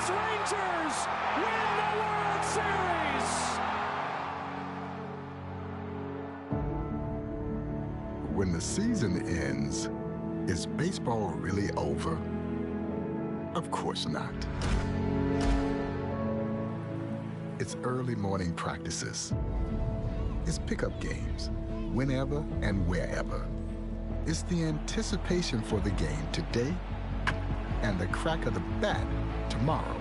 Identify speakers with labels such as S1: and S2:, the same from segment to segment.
S1: Texas Rangers win the World Series.
S2: When the season ends, is baseball really over? Of course not. It's early morning practices. It's pickup games, whenever and wherever. It's the anticipation for the game today and the crack of the bat tomorrow.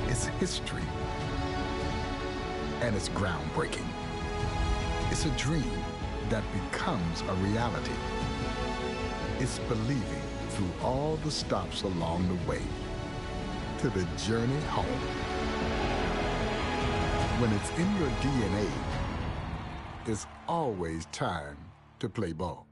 S2: It's history, and it's groundbreaking. It's a dream that becomes a reality. It's believing through all the stops along the way to the journey home. When it's in your DNA, there's always time to play ball.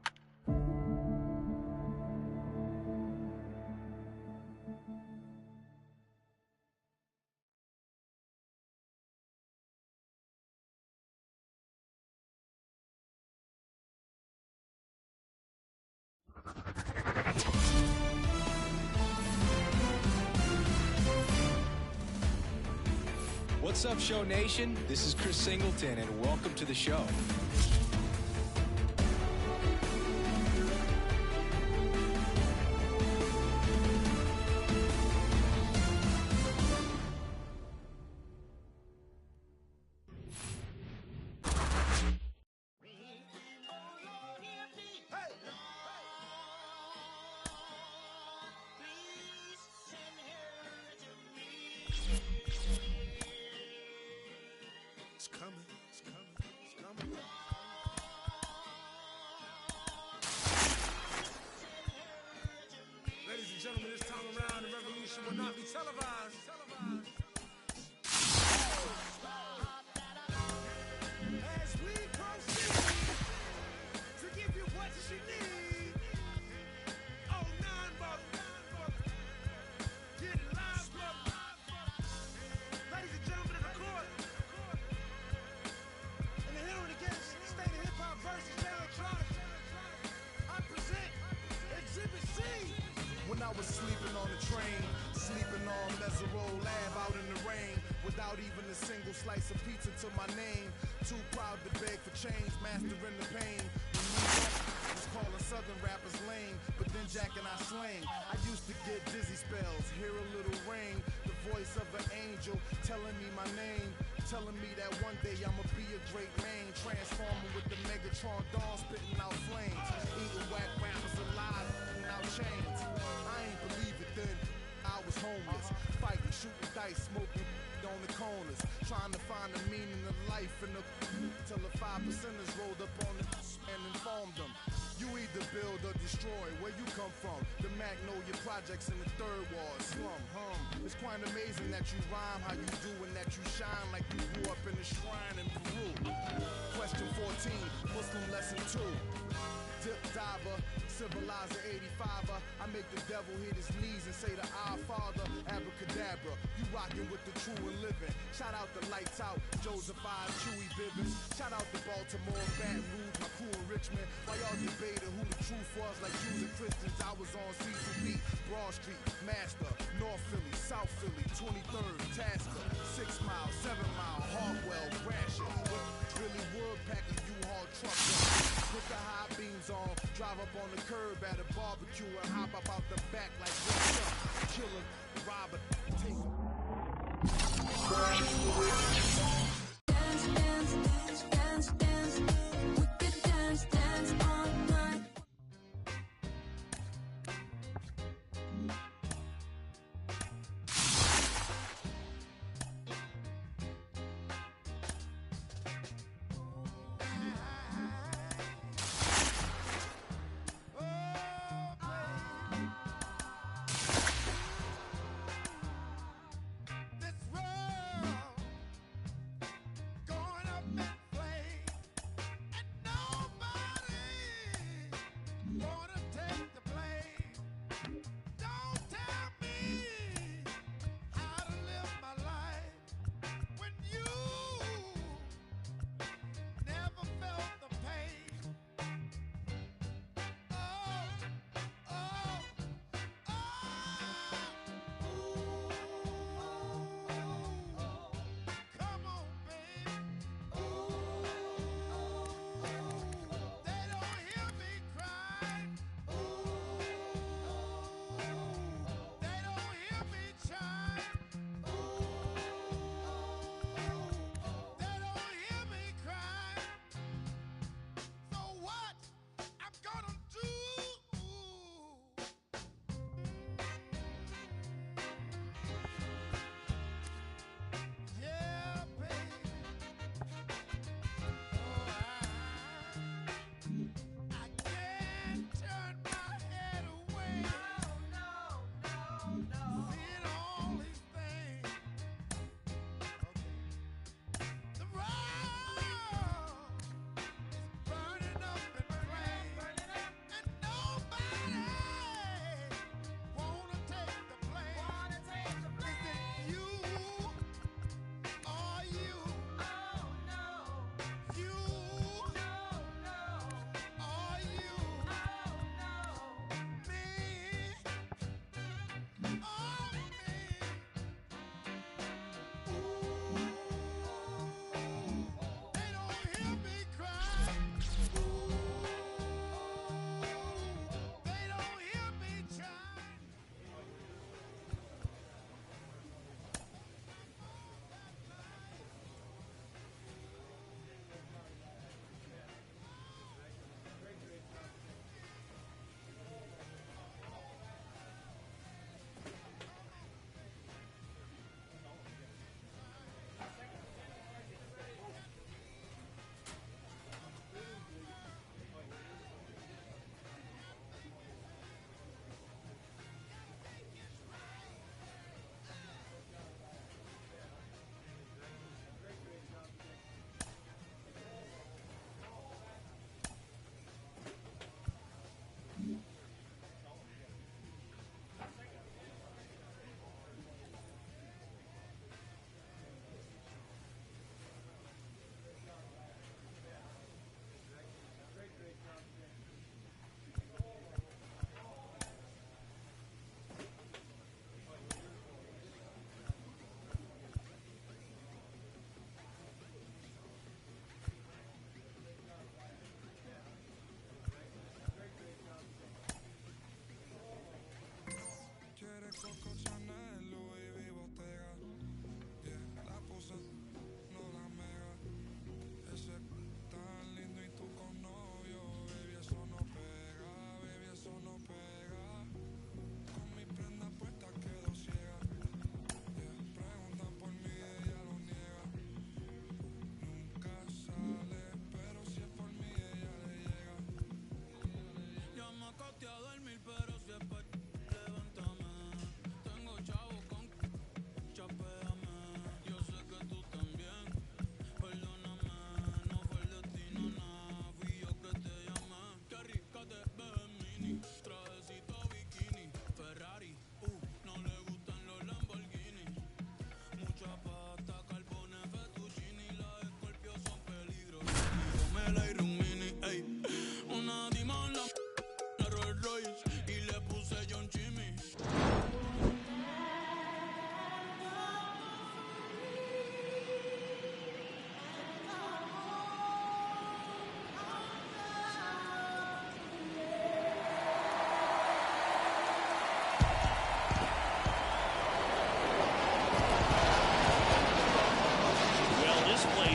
S3: What's up, Show Nation? This is Chris Singleton, and welcome to the show.
S4: I was sleeping on the train, sleeping on Mesero Lab out in the rain, without even a single slice of pizza to my name. Too proud to beg for change, mastering the pain. When New York was calling Southern rappers lame, but then Jack and I slang. I used to get dizzy spells, hear a little rain, the voice of an angel telling me my name, telling me that one day I'ma be a great man, transforming with the Megatron dawn, spitting out flames, eating whack rappers alive, and out chains. I ain't believe it then, I was homeless, fighting, shooting dice, smoking on the corners, trying to find the meaning of life in the till the 5%ers rolled up on the and informed them. You either build or destroy, where you come from. The Magnolia Projects in the Third Ward, slum, It's quite amazing that you rhyme how you do and that you shine like you grew up in a shrine in Peru. Question 14, Muslim lesson 2. Dip diver, civilizer 85er. I make the devil hit his knees and say to our Father, abracadabra. You rockin' with the true and living. Shout out the Lights Out, Joseph I, Chewy Bivens. Shout out to Baltimore, Baton Rouge, my crew in Richmond. While y'all debated who the truth was, like Jews and Christians, I was on C2B, Broad Street, Master, North Philly, South Philly, 23rd, Tasker, 6 Mile, 7 Mile, Hartwell, Gratiot. Billy Wood packing U-Haul truck up. Put the high beams on, drive up on the curb at a barbecue and hop up out the back like what's up? Killer, robber, take him.
S5: Dance, dance, dance, dance, dance. We could dance, dance all night.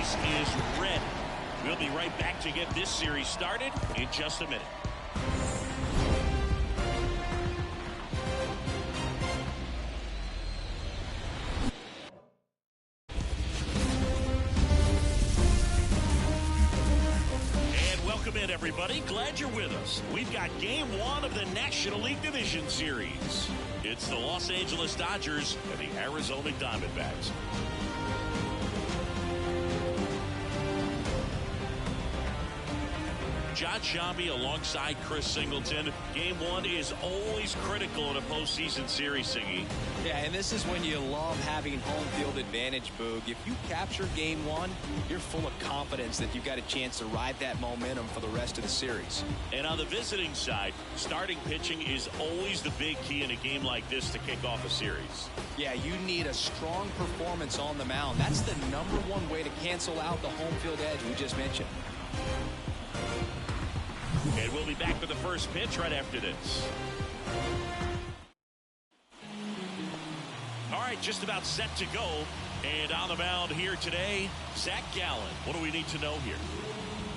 S6: base is ready. We'll be right back to get this series started in just a minute. Welcome in, everybody. Glad you're with us. We've got Game 1 of the National League Division Series. It's the Los Angeles Dodgers and the Arizona Diamondbacks. John Shambi alongside Chris Singleton. Game 1 is always critical in a postseason series, Singy.
S3: Yeah, and this is when you love having home field advantage, Boog. If you capture Game 1, you're full of confidence that you've got a chance to ride that momentum for the rest of the series.
S6: And on the visiting side, starting pitching is always the big key in a game like this to kick off a series.
S3: Yeah, you need a strong performance on the mound. That's the #1 way to cancel out the home field edge we just mentioned.
S6: And we'll be back with the first pitch right after this. All right, just about set to go. And on the mound here today, Zach Gallen. What do we need to know here?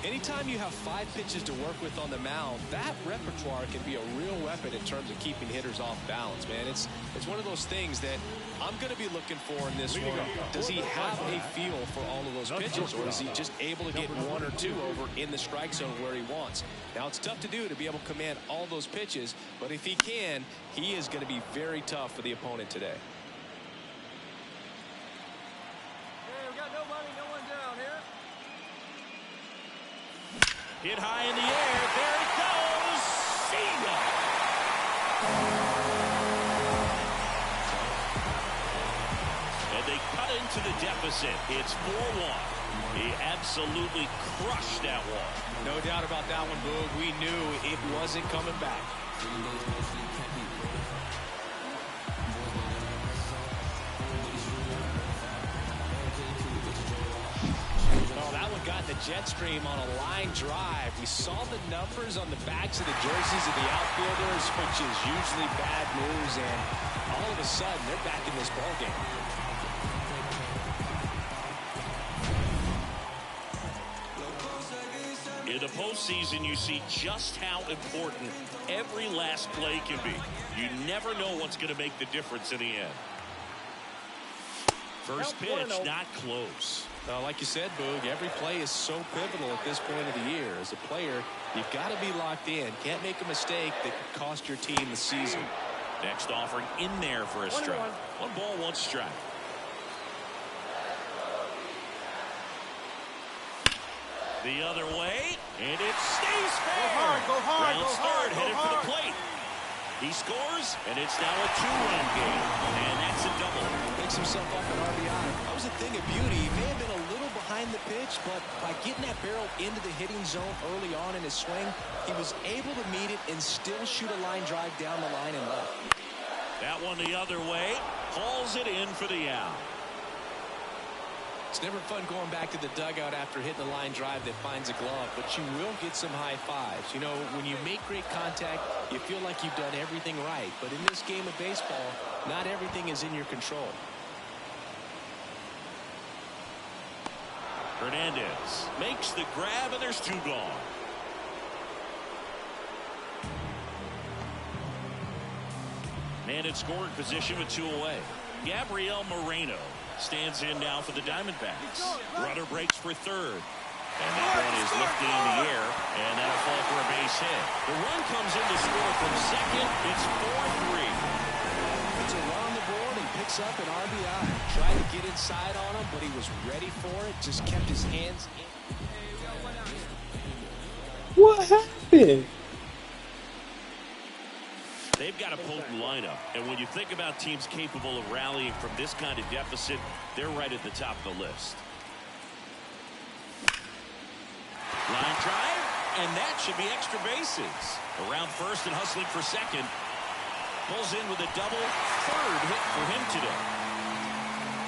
S3: Anytime you have 5 pitches to work with on the mound, that repertoire can be a real weapon in terms of keeping hitters off balance, man. It's one of those things that I'm going to be looking for in this one. Does he have a feel for all of those pitches, or is he just able to get 1 or 2 over in the strike zone where he wants? Now, it's tough to do to be able to command all those pitches, but if he can, he is going to be very tough for the opponent today.
S6: Hit high in the air. There it goes. Single. And they cut into the deficit. It's 4-1. He absolutely crushed that one.
S3: No doubt about that one, Boog. We knew it wasn't coming back. Got the jet stream on a line drive. We saw the numbers on the backs of the jerseys of the outfielders, which is usually bad news, and all of a sudden they're back in this ball game.
S6: In the postseason, you see just how important every last play can be. You never know what's going to make the difference in the end. First pitch, not close.
S3: Like you said, Boog, every play is so pivotal at this point of the year. As a player, you've got to be locked in. Can't make a mistake that could cost your team the season.
S6: Next offering in there for a strike. 1 ball, 1 strike. The other way, and it stays fair.
S4: Go hard,
S6: Rounds third, headed for the plate. He scores, and it's now a 2-run game, and that's a double.
S3: Picks himself up an RBI. That was a thing of beauty. He may have been a little behind the pitch, but by getting that barrel into the hitting zone early on in his swing, he was able to meet it and still shoot a line drive down the line and left.
S6: That one the other way, hauls it in for the out.
S3: It's never fun going back to the dugout after hitting a line drive that finds a glove, but you will get some high fives. You know, when you make great contact, you feel like you've done everything right. But in this game of baseball, not everything is in your control.
S6: Hernandez makes the grab, and there's 2 gone. Man in scoring position with 2 away. Gabriel Moreno stands in now for the Diamondbacks. Runner breaks for third. And that one is lifted in the air, and that'll fall for a base hit. The run comes in to score from second. It's 4-3.
S3: Puts a run on the board and picks up an RBI. Tried to get inside on him, but he was ready for it. Just kept his hands in.
S7: What happened?
S6: They've got a potent lineup, and when you think about teams capable of rallying from this kind of deficit, they're right at the top of the list. Line drive, and that should be extra bases. Around first and hustling for second. Pulls in with a double. 3rd hit for him today.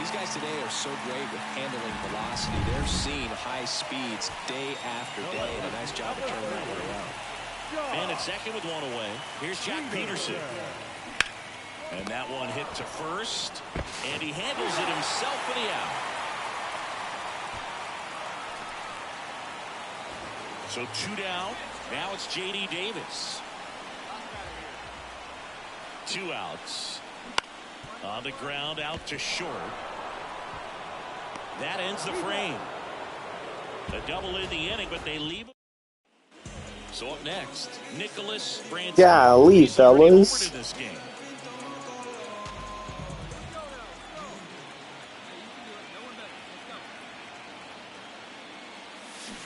S3: These guys today are so great with handling velocity. They're seeing high speeds day after day, and a nice job of turning that one around.
S6: And at second with 1 away, here's Jack Peterson. And that one hit to first, and he handles it himself for the out. So 2 down. Now it's J.D. Davis. 2 outs. On the ground, out to short. That ends the frame. A double in the inning, but they leave. So up next, Nicholas Branson.
S7: Golly,
S6: He's already
S7: fellas.
S6: homered in this game.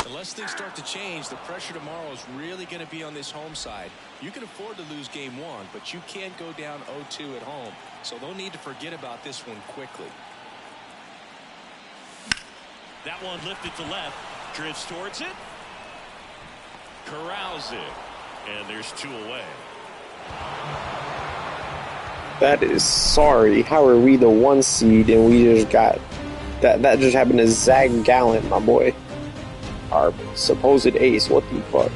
S3: Unless things start to change, the pressure tomorrow is really going to be on this home side. You can afford to lose game 1, but you can't go down 0-2 at home. So they'll need to forget about this one quickly.
S6: That one lifted to left. Drifts towards it. Corrals it. And there's 2 away.
S7: That is sorry. How are we the 1 seed and we just got that just happened to Zach Gallant, my boy. Our supposed ace. What the fuck?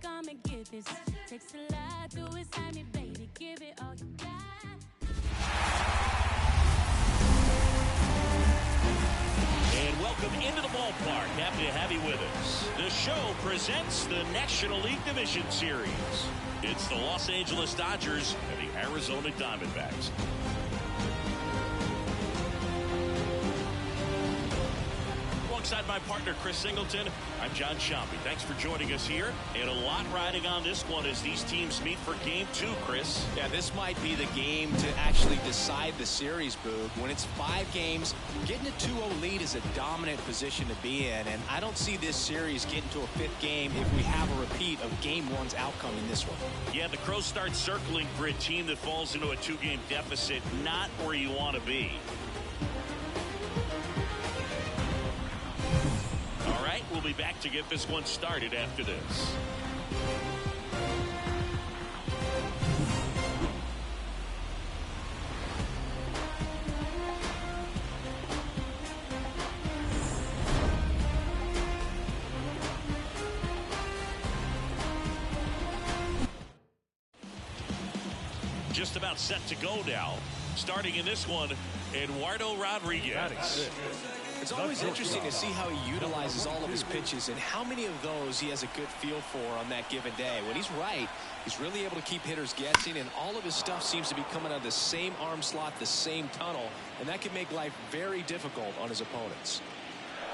S5: Come and get this. Takes a lot to excite me, baby. Give it all you got.
S6: And welcome into the ballpark. Happy to have you with us. The show presents the National League Division Series. It's the Los Angeles Dodgers and the Arizona Diamondbacks. Alongside my partner, Chris Singleton, I'm John Shampi. Thanks for joining us here. And a lot riding on this one as these teams meet for Game 2, Chris.
S3: Yeah, this might be the game to actually decide the series, Boog. When it's 5 games, getting a 2-0 lead is a dominant position to be in. And I don't see this series getting to a 5th game if we have a repeat of Game 1's outcome in this one.
S6: Yeah, the Crows start circling for a team that falls into a 2-game deficit. Not where you want to be. We'll be back to get this one started after this. Just about set to go now. Starting in this one, Eduardo Rodriguez.
S3: It's always interesting to see how he utilizes all of his pitches and how many of those he has a good feel for on that given day. When he's right, he's really able to keep hitters guessing, and all of his stuff seems to be coming out of the same arm slot, the same tunnel, and that can make life very difficult on his opponents.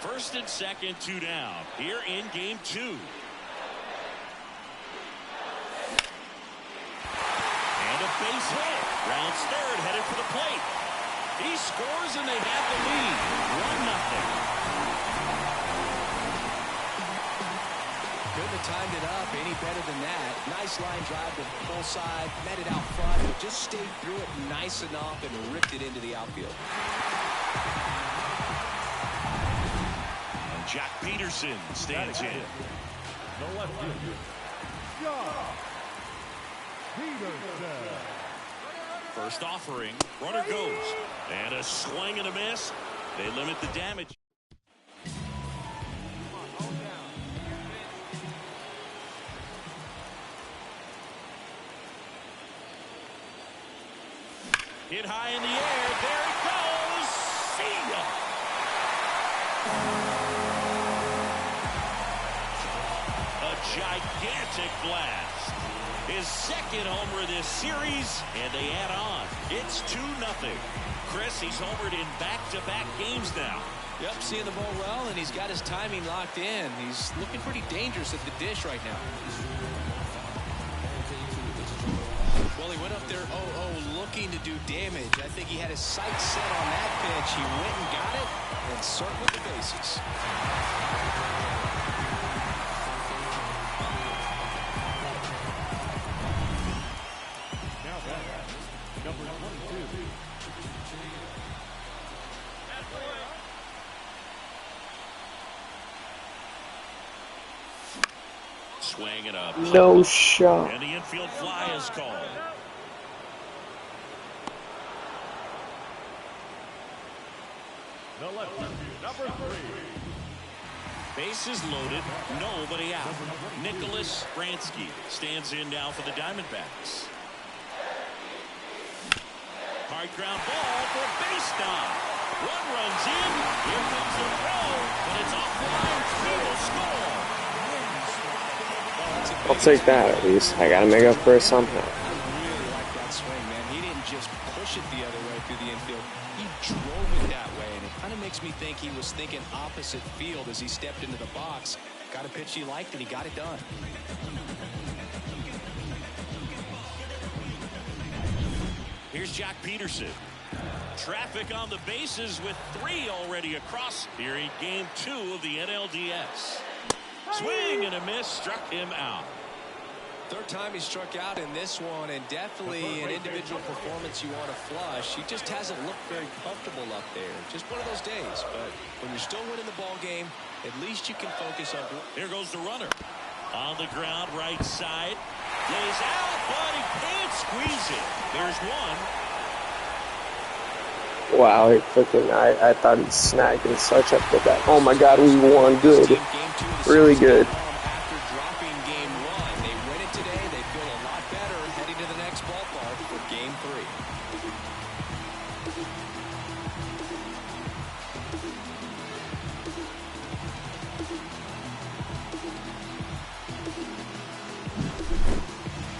S6: First and second, 2 down. Here in Game 2. And a base hit. Rounds third, headed for the plate. He scores and they have the lead. 1-0.
S3: Couldn't have timed it up any better than that. Nice line drive to the full side, met it out front, but just stayed through it nice enough and ripped it into the outfield.
S6: And Jack Peterson stands in.
S1: The left fielder, Jack Peterson.
S6: First offering, runner goes, and a swing and a miss. They limit the damage. Hit high in the air, there it goes. See ya. A gigantic blast. His second homer this series, and they add on. It's 2-0. Chris, he's homered in back-to-back games now.
S3: Yep, seeing the ball well, and he's got his timing locked in. He's looking pretty dangerous at the dish right now. Well, he went up there 0-0 looking to do damage. I think he had his sights set on that pitch. He went and got it and circled the bases.
S6: Swing and a
S7: No shot.
S6: and the infield fly is called.
S1: The lefty, number 3.
S6: Bases loaded, nobody out. Nicholas Bransky stands in now for the Diamondbacks. Hard ground ball for base knock. Run runs in. Here comes the throw, but it's offline. Field score.
S7: I'll take that at least. I gotta make up for it somehow.
S3: I really like that swing, man. He didn't just push it the other way through the infield. He drove it that way, and it kind of makes me think he was thinking opposite field as he stepped into the box. Got a pitch he liked, and he got it done.
S6: Here's Jock Peterson. Traffic on the bases with 3 already across here in Game 2 of the NLDS. Swing and a miss, struck him out.
S3: Third time he struck out in this one, and definitely an individual performance you want to flush. He just hasn't looked very comfortable up there. Just one of those days. But when you're still winning the ball game, at least you can focus on.
S6: Here goes the runner. On the ground, right side. Lays out, but he can't squeeze it. There's one.
S7: Wow, he freaking, I thought he'd snag and such up with that. Oh my god, we won good. Really good.
S3: After dropping game 1, they win it today. They feel a lot better heading to the next ballpark for game 3.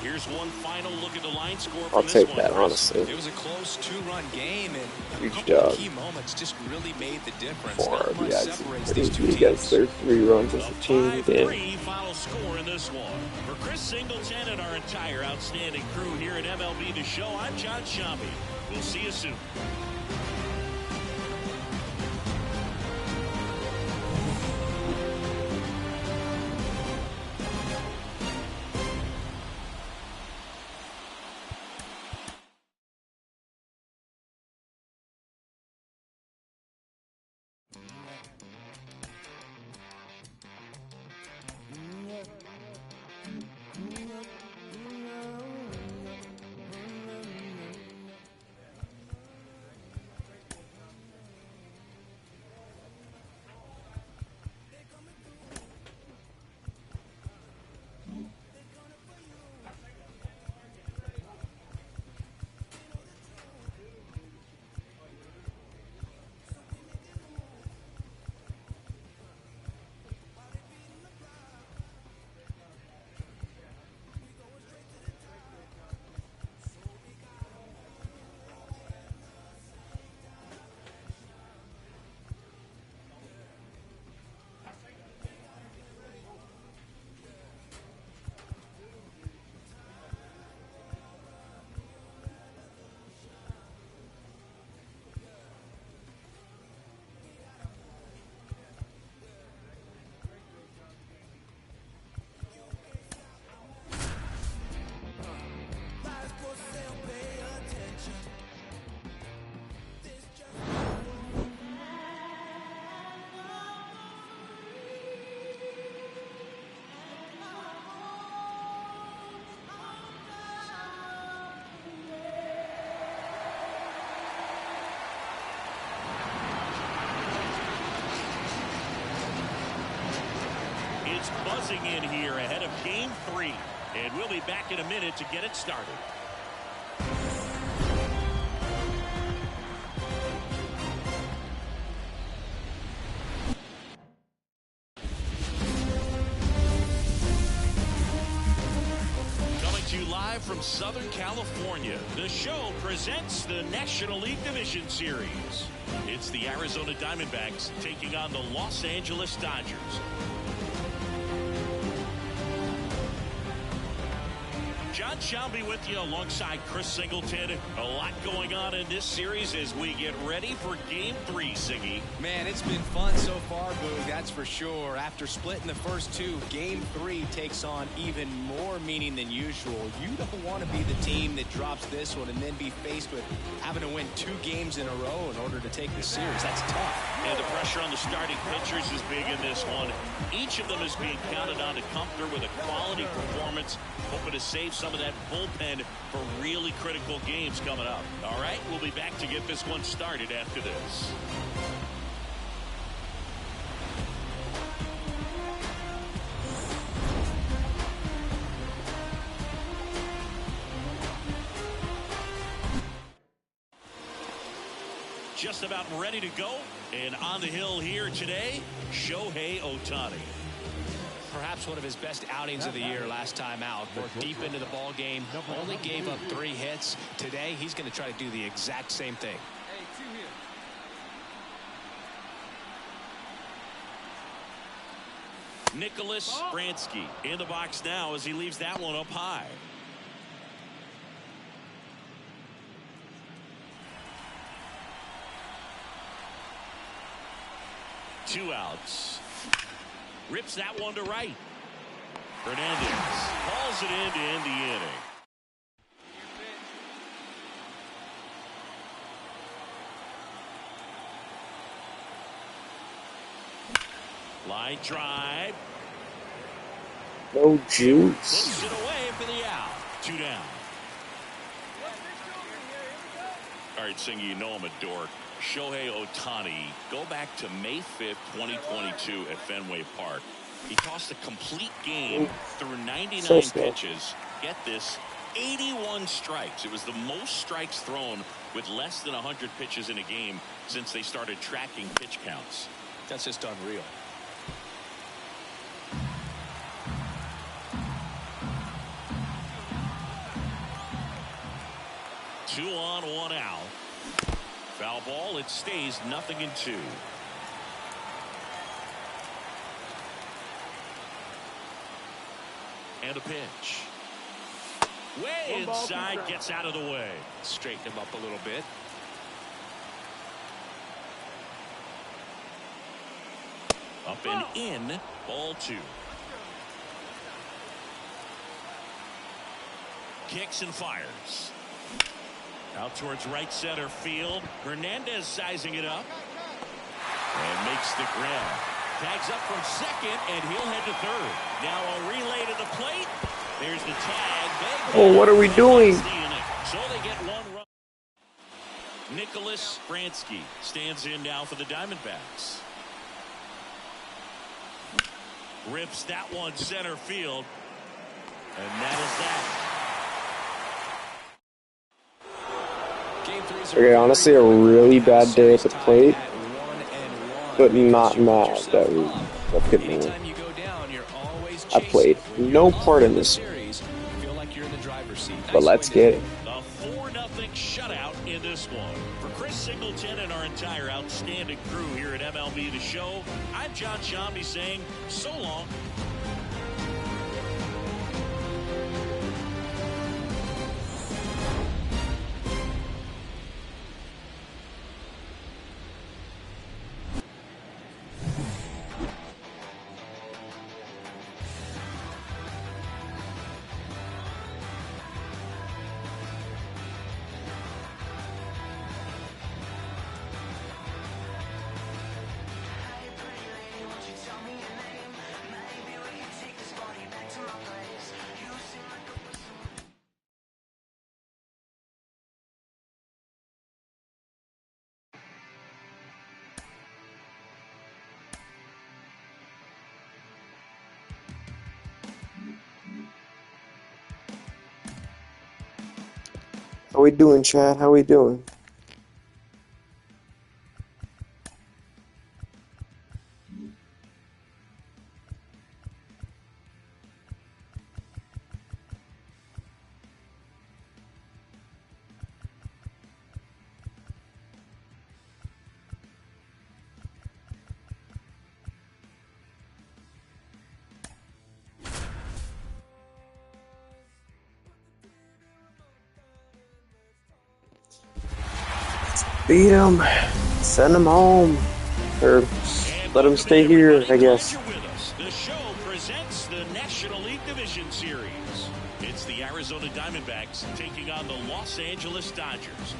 S6: Here's one final look at the line score.
S7: I'll
S6: from
S7: take
S6: this
S7: that,
S6: one.
S7: honestly.
S3: It was a close 2-run game, and a
S7: Huge
S3: couple of
S7: job.
S3: key moments just really made the difference.
S7: For
S3: Not much
S7: RBIs.
S3: separates
S7: I
S3: these
S7: think
S3: two
S7: he
S3: teams.
S7: gets their 3 runs as
S6: A
S7: a team.
S6: 5-3 final score in this one. For Chris Singleton and our entire outstanding crew here at MLB The Show, I'm John Shambi. We'll see you soon. It's buzzing in here ahead of Game 3, and we'll be back in a minute to get it started. Coming to you live from Southern California, the show presents the National League Division Series. It's the Arizona Diamondbacks taking on the Los Angeles Dodgers. John Shelby with you alongside Chris Singleton. A lot going on in this series as we get ready for Game 3, Siggy.
S3: Man, it's been fun so far, Boog, that's for sure. After splitting the first two, Game 3 takes on even more meaning than usual. You don't want to be the team that drops this one and then be faced with having to win 2 games in a row in order to take the series. That's tough.
S6: And the pressure on the starting pitchers is big in this one. Each of them is being counted on to come through with a quality performance, hoping to save some of that bullpen for really critical games coming up. All right, we'll be back to get this one started after this. Just about ready to go, and on the hill here today, Shohei Ohtani.
S3: Perhaps one of his best outings of the year last time out. More deep into the ball game, only gave up 3 hits. Today, he's going to try to do the exact same thing.
S6: Nicholas Bransky in the box now as he leaves that one up high. Two outs. Rips that one to right. Hernandez hauls it in to end the inning. Line drive.
S7: No juice.
S6: Puts it away for the out. 2 down. All right, Singy, you know I'm a dork. Shohei Ohtani, go back to May 5th, 2022 at Fenway Park. He tossed a complete game through 99 pitches. Get this, 81 strikes. It was the most strikes thrown with less than 100 pitches in a game since they started tracking pitch counts.
S3: That's just unreal.
S6: Two on, 1 out. Foul ball, it stays 0-2. And a pitch. Way inside, gets out of the way.
S3: Straighten him up a little bit.
S6: Up and in, ball 2. Kicks and fires. Out towards right center field. Hernandez sizing it up. And makes the grab. Tags up from second, and he'll head to third. Now a relay to the plate. There's the tag.
S7: Oh, what are we doing?
S6: So they get 1 run. Nicholas Bransky stands in now for the Diamondbacks. Rips that one center field. And that is that.
S7: Okay, honestly, a really bad day at the plate, but not mad that we couldn't win. I played no part in this, but let's get it.
S6: A 4-0 shutout in this one. For Chris Singleton and our entire outstanding crew here at MLB The Show, I'm John Shambi saying so long.
S7: How we doing, Chad? How we doing? Beat them. Send them home. Or let them stay here, I guess.
S6: The show presents the National League Division Series. It's the Arizona Diamondbacks taking on the Los Angeles Dodgers.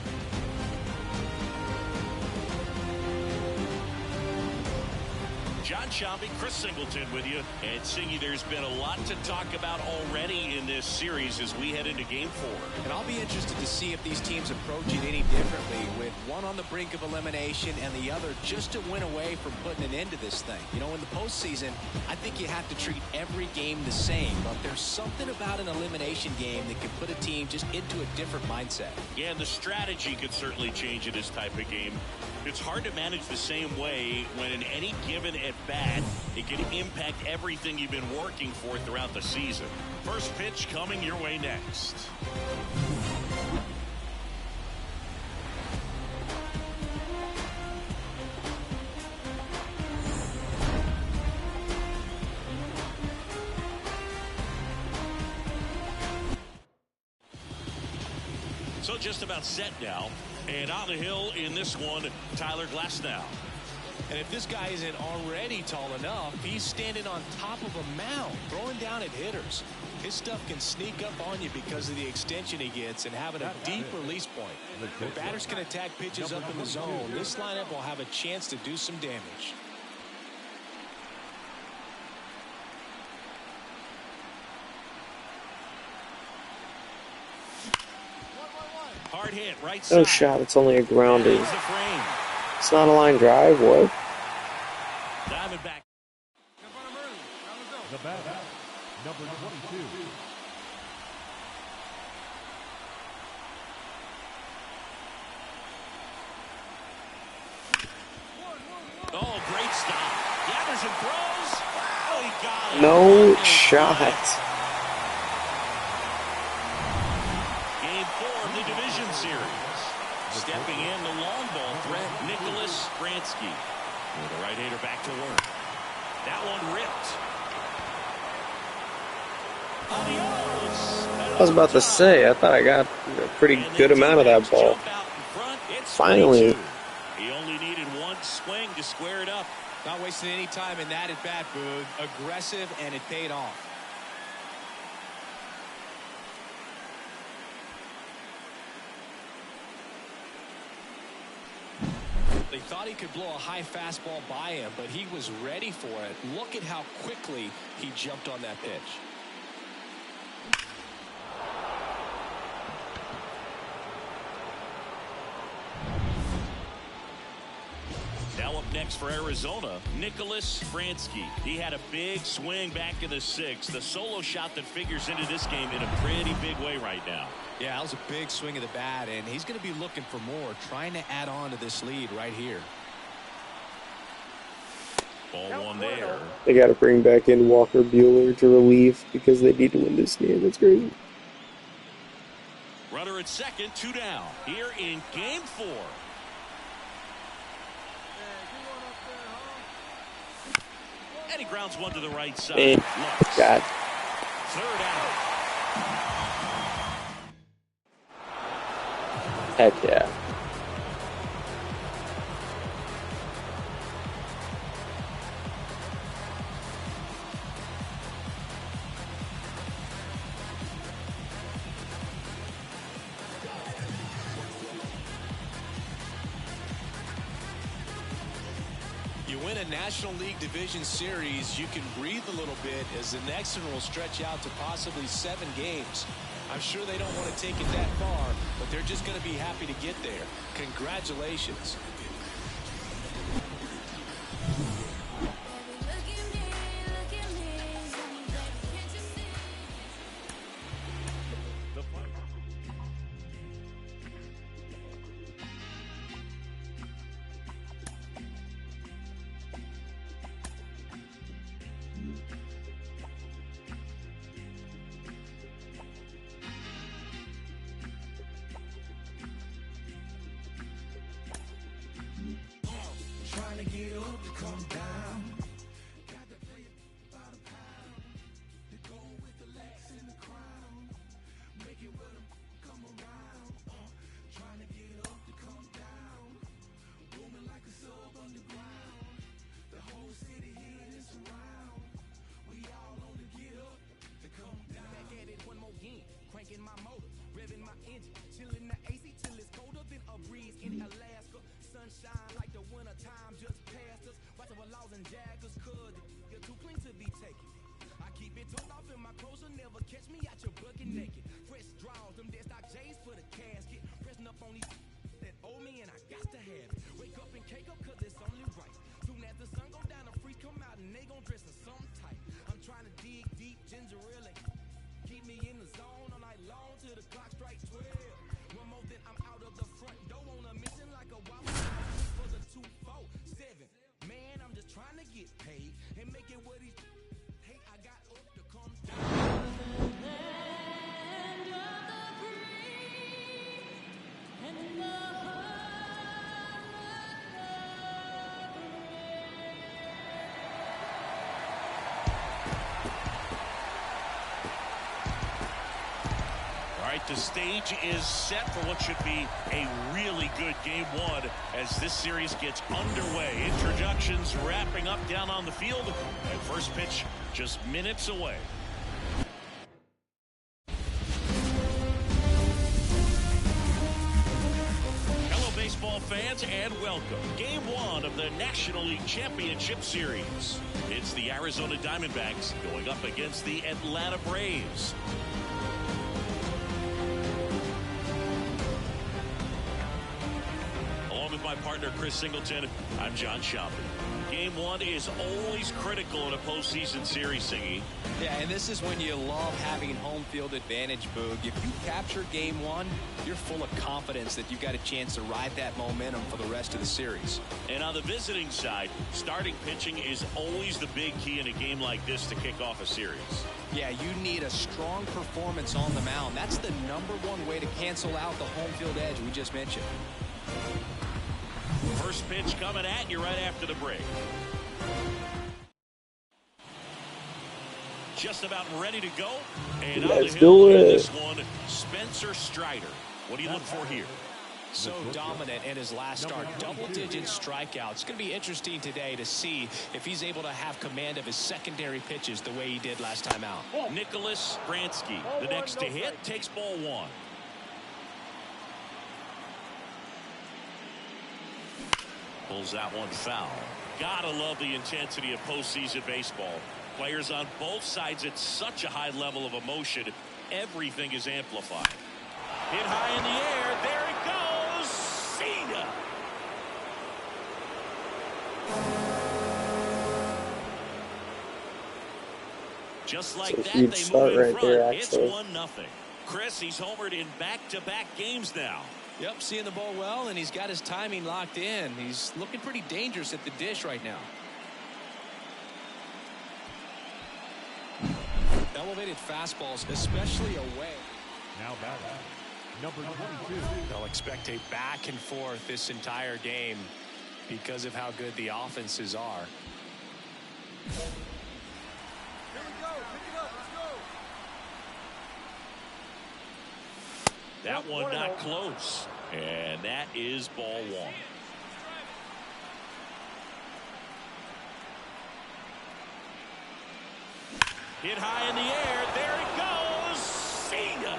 S6: John Shelby, Chris Singleton with you. And Singy, there's been a lot to talk about already in this series as we head into Game 4.
S3: And I'll be interested to see if these teams approach it any differently, with one on the brink of elimination and the other just a win away from putting an end to this thing. You know, in the postseason, I think you have to treat every game the same, but there's something about an elimination game that can put a team just into a different mindset.
S6: Yeah, and the strategy could certainly change in this type of game. It's hard to manage the same way when in any given at-bat, it can impact everything you've been working for throughout the season. First pitch coming your way next. So just about set now. And on the hill in this one, Tyler Glasnow.
S3: And if this guy isn't already tall enough, he's standing on top of a mound, throwing down at hitters. His stuff can sneak up on you because of the extension he gets and having a deep release point. If batters can attack pitches up in the zone, this lineup will have a chance to do some damage.
S6: Hard hit, right side.
S7: No shot. It's only a grounder.
S6: There's the frame.
S7: It's not a line drive. What?
S6: Diamondback.
S1: The batter, number 22.
S6: Oh, great stop. Gathers and throws. Oh, he got it.
S7: No shot.
S6: Game 4 of the division series. Stepping in the long ball threat, Nicholas Bransky. With the right-hander back to work. That one ripped. Adios.
S7: I was about to say, I thought I got a pretty good amount of that ball. Finally.
S6: He only needed one swing to square it up.
S3: Not wasting any time in that at bat, Boog. Aggressive, and it paid off. They thought he could blow a high fastball by him, but he was ready for it. Look at how quickly he jumped on that pitch.
S6: Now up next for Arizona, Nicholas Bransky. He had a big swing back in the sixth. The solo shot that figures into this game in a pretty big way right now.
S3: Yeah, that was a big swing of the bat, and he's going to be looking for more, trying to add on to this lead right here.
S6: Ball one there.
S7: They got to bring back in Walker Buehler to relieve because they need to win this game. That's crazy.
S6: Runner at second, 2 down. Here in Game 4. And he grounds one to the right side.
S7: Hey, God.
S6: Third out.
S7: Heck yeah.
S3: You win a National League Division Series, you can breathe a little bit as the next one will stretch out to possibly 7 games. I'm sure they don't want to take it that far, but they're just going to be happy to get there. Congratulations.
S4: Trying to get up to come down. Got to play it by the pound. To go with the Lex and the crown. Make it with them come around. Trying to get up to come down. sunshine like the winter time just passed us. Watching for laws and jackers, cuz you're too clean to be taken. I keep it tucked off in my clothes, you'll never catch me out your bucket naked. Fresh draws, them dead stock J's for the casket. Pressing up on these that owe me and I got to have it. Wake up and cake up cause it's only right. Soon as the sun go down, the freeze come out and they gon' dress in something tight. I'm trying to dig deep, ginger really. Keep me in the zone all night long till the clock strike 12. One more then I'm out of the front door on a mission like a waffle for the 247. Man, I'm just trying to get paid and make it what he's hate. I got up to come down.
S6: The stage is set for what should be a really good game one as this series gets underway. Introductions wrapping up down on the field, and first pitch just minutes away. Hello, baseball fans, and welcome. Game one of the National League Championship Series. It's the Arizona Diamondbacks going up against the Atlanta Braves. My partner Chris Singleton, I'm John Shelby. Game one is always critical in a postseason series, Singy.
S3: Yeah, and this is when you love having home field advantage, Boog. If you capture game one, you're full of confidence that you've got a chance to ride that momentum for the rest of the series.
S6: And on the visiting side, starting pitching is always the big key in a game like this to kick off a series.
S3: Yeah, you need a strong performance on the mound. That's the #1 way to cancel out the home field edge we just mentioned.
S6: First pitch coming at you right after the break. Just about ready to go. And
S7: let's do it.
S6: This one, Spencer Strider. What do you look for here?
S3: So dominant in his last start. Double-digit strikeouts. It's going to be interesting today to see if he's able to have command of his secondary pitches the way he did last time out.
S6: Nicholas Bransky, the next to hit, takes ball one. Pulls that one foul. Gotta love the intensity of postseason baseball. Players on both sides at such a high level of emotion. Everything is amplified. Hit high in the air. There it goes. Cena. Just like that,
S7: huge
S6: they
S7: start
S6: move in
S7: right
S6: front.
S7: there,
S6: It's
S7: actually.
S6: 1-0. Chris, he's homered in back-to-back games now.
S3: Yep, seeing the ball well, and he's got his timing locked in. He's looking pretty dangerous at the dish right now. Elevated fastballs, especially away.
S1: Now batting, number 22.
S3: They'll expect a back and forth this entire game because of how good the offenses are.
S4: Here we go. Pick it up. Let's go.
S6: That one not close. And that is ball one. Hit high in the air. There it goes. Cena.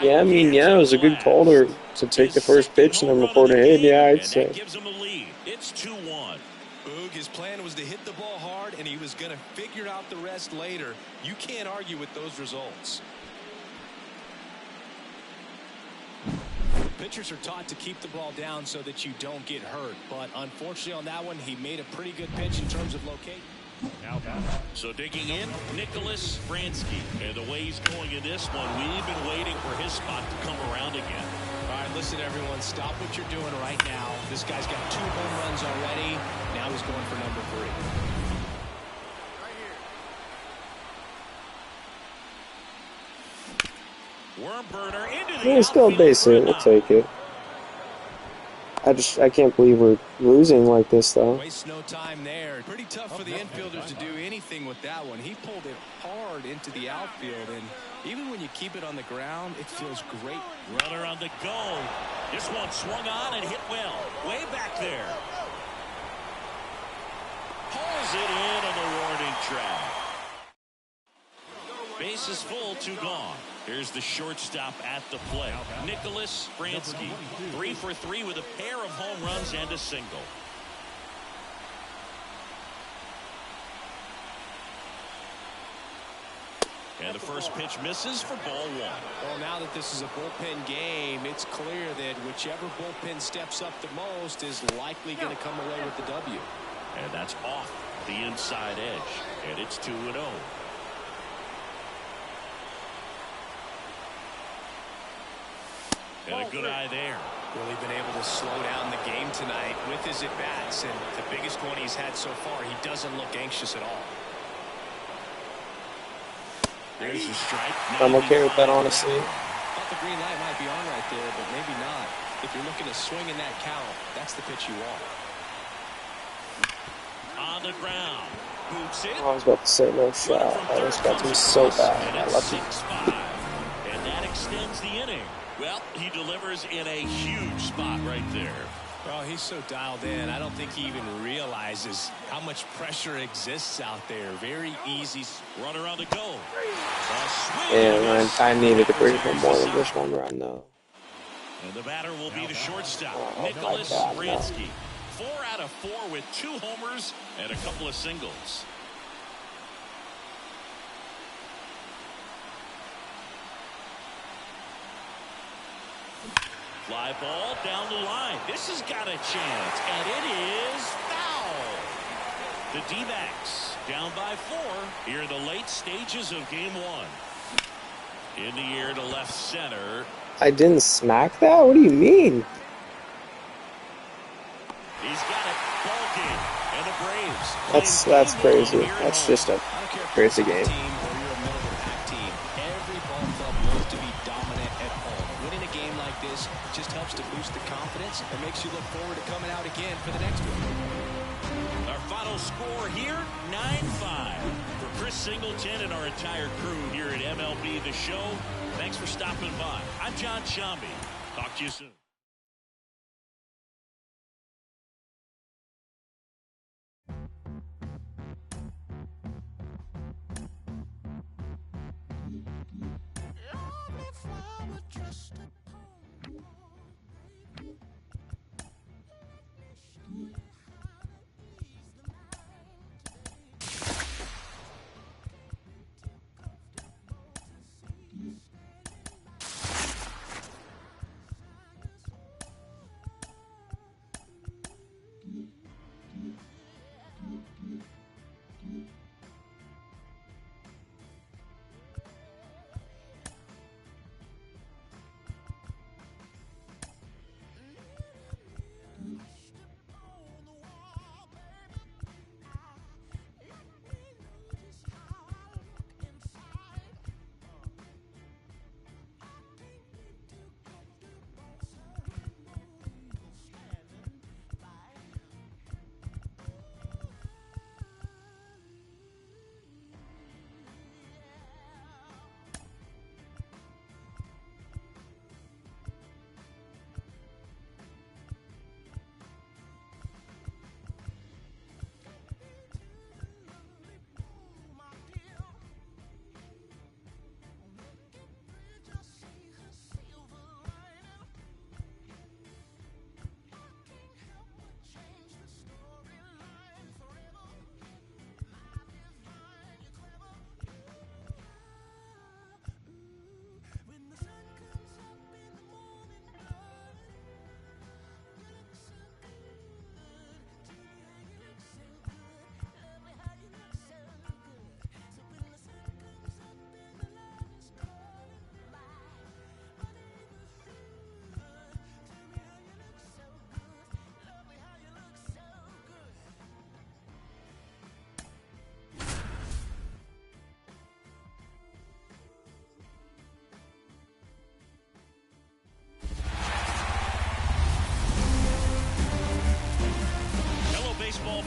S7: Yeah, I mean, yeah, it was a good call to take the first pitch and then report a hit. Yeah, I'd say.
S6: That gives him a lead. It's 2-1.
S3: Boog, his plan was to hit the ball hard, and he was going to figure out the rest later. You can't argue with those results. Pitchers are taught to keep the ball down so that you don't get hurt. But unfortunately on that one, he made a pretty good pitch in terms of location.
S1: Now batting.
S6: So digging in, Nicholas Bransky. And the way he's going in this one, we've been waiting for his spot to come around again.
S3: All right, listen, everyone, stop what you're doing right now. This guy's got 2 home runs already. Now he's going for number 3.
S6: Worm burner into the
S7: Yeah, still
S6: outfield
S7: base
S6: for a
S7: hit. We'll
S6: knock.
S7: take it. I can't believe we're losing like this, though.
S3: Waste no time there. Pretty tough for the infielders to do anything with that one. He pulled it hard into the outfield, and even when you keep it on the ground, it feels great.
S6: Runner on the go. This one swung on and hit well. Way back there. Pulls it in on the warning track. Base is full, 2 gone. Here's the shortstop at the plate, Nicholas Bransky. 3 for 3 with a pair of home runs and a single. And the first pitch misses for ball 1.
S3: Well, now that this is a bullpen game, it's clear that whichever bullpen steps up the most is likely going to come away with the W.
S6: And that's off the inside edge. And it's 2-0. And a good eye there.
S3: Really been able to slow down the game tonight with his at-bats, and the biggest one he's had so far, he doesn't look anxious at all.
S6: There's a strike.
S7: I'm okay with that, honestly.
S3: Thought the green light might be on right there, but maybe not. If you're looking to swing in that count, that's the pitch you want.
S6: On the ground. Boots it.
S7: I was about to say no shot. I was about to be so bad. I left it.
S6: 6-5. And that extends the inning. Well, he delivers in a huge spot right there.
S3: Well, he's so dialed in, I don't think he even realizes how much pressure exists out there. Very easy.
S6: Runner on the go.
S7: Yeah, I needed to bring home more than just one run, though.
S6: And the batter will be the shortstop,
S7: Oh,
S6: Nicholas
S7: my God,
S6: Bransky. 4 out of 4 with 2 homers and a couple of singles. Fly ball down the line. This has got a chance, and it is foul. The D-backs down by 4 here in the late stages of game 1. In the air to left center.
S7: I didn't smack that? What do you mean?
S6: He's got it. Ball game. And the Braves.
S7: That's crazy. That's just a crazy game.
S3: Just helps to boost the confidence and makes you look forward to coming out again for the next one.
S6: Our final score here, 9-5. For Chris Singleton and our entire crew here at MLB The Show, thanks for stopping by. I'm John Shambi. Talk to you soon.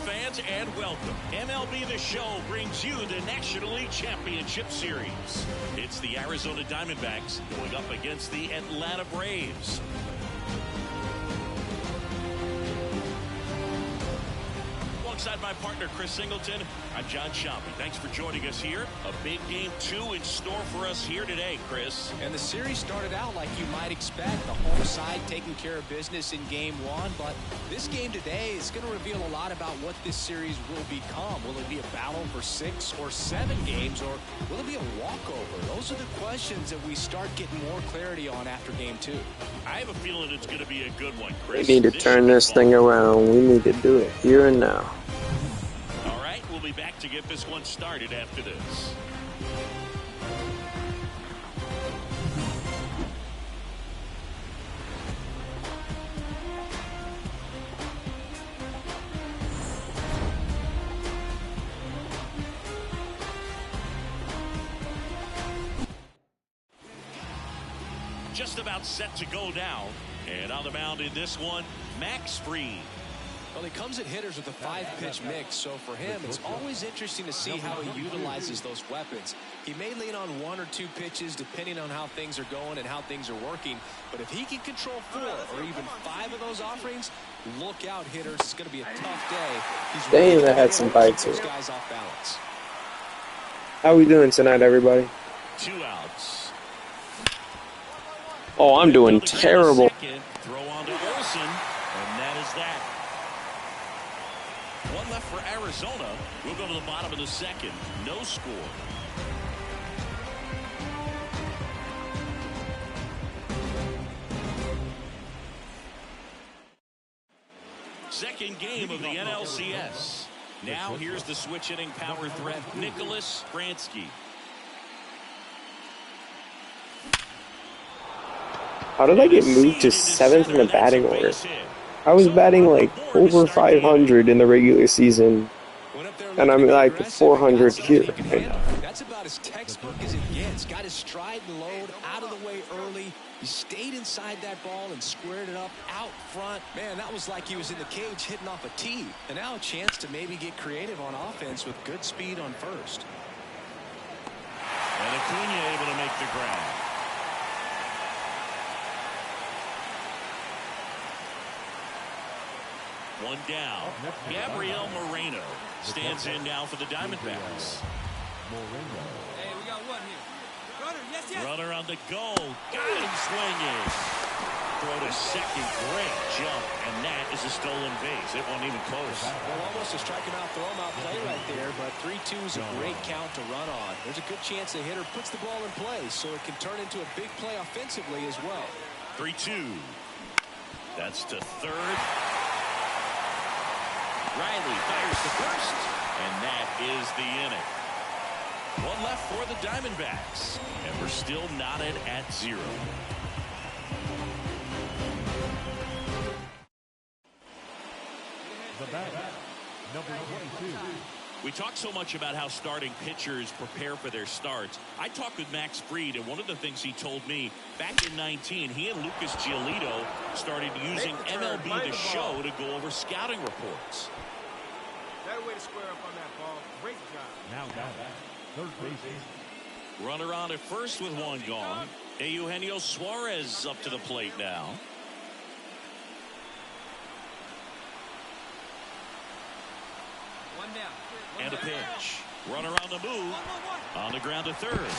S6: Fans, and welcome. MLB The Show brings you the National League Championship Series. It's the Arizona Diamondbacks going up against the Atlanta Braves. Alongside my partner, Chris Singleton, I'm John Shopping. Thanks for joining us here. A big game 2 in store for us here today, Chris.
S3: And the series started out like you might expect. The home side taking care of business in game 1. But this game today is going to reveal a lot about what this series will become. Will it be a battle for 6 or 7 games, or will it be a walkover? Those are the questions that we start getting more clarity on after game 2.
S6: I have a feeling it's going to be a good one, Chris.
S7: We need to turn this thing around. We need to do it here and now.
S6: All right, we'll be back to get this one started after this. Just about set to go now. And on the mound in this one, Max Fried.
S3: Well, he comes at hitters with a 5-pitch mix, so for him, it's always interesting to see how he utilizes those weapons. He may lean on 1 or 2 pitches depending on how things are going and how things are working, but if he can control 4 or even 5 of those offerings, look out, hitters. It's going to be a tough day. He's
S7: Damn, that had some bites
S3: those
S7: here.
S3: guys off balance.
S7: How we doing tonight, everybody?
S6: 2 outs.
S7: Oh, I'm doing terrible.
S6: Throw on to Olsen, and that is that. 1 left for Arizona. We'll go to the bottom of the 2nd. No score. Second game of the NLCS. Now here's the switch hitting power threat, Nicholas Bransky.
S7: How did I get moved to 7th in the batting order? I was batting like over 500 in the regular season, and I'm like 400 here right now.
S3: That's about as textbook as it gets. Got his stride and load out of the way early. He stayed inside that ball and squared it up out front. Man, that was like he was in the cage hitting off a tee. And now a chance to maybe get creative on offense with good speed on first.
S6: And Acuna able to make the grab. One down. Gabriel Moreno stands in now for the Diamondbacks.
S1: Hey, we got one here. Runner, yes.
S6: Runner on the go. Got him swinging. Throw to second. Great jump. And that is a stolen base. It wasn't even close.
S3: Well, almost a strike him out, throw him out play right there, but 3-2 is a great count to run on. There's a good chance the hitter puts the ball in play, so it can turn into a big play offensively as well.
S6: 3-2. That's to third. Riley fires the first, and that is the inning. 1 left for the Diamondbacks, and we're still knotted at 0.
S1: The batter, number 22.
S6: We talk so much about how starting pitchers prepare for their starts. I talked with Max Fried, and one of the things he told me back in 19, he and Lucas Giolito started using MLB The Show to go over scouting reports.
S1: Better way to square up on that ball. Great job. Now back. Third base.
S6: Runner on at first with 1 gone. Eugenio Suarez up to the plate now.
S1: One down.
S6: And a pitch. Runner on the move. On the ground to third.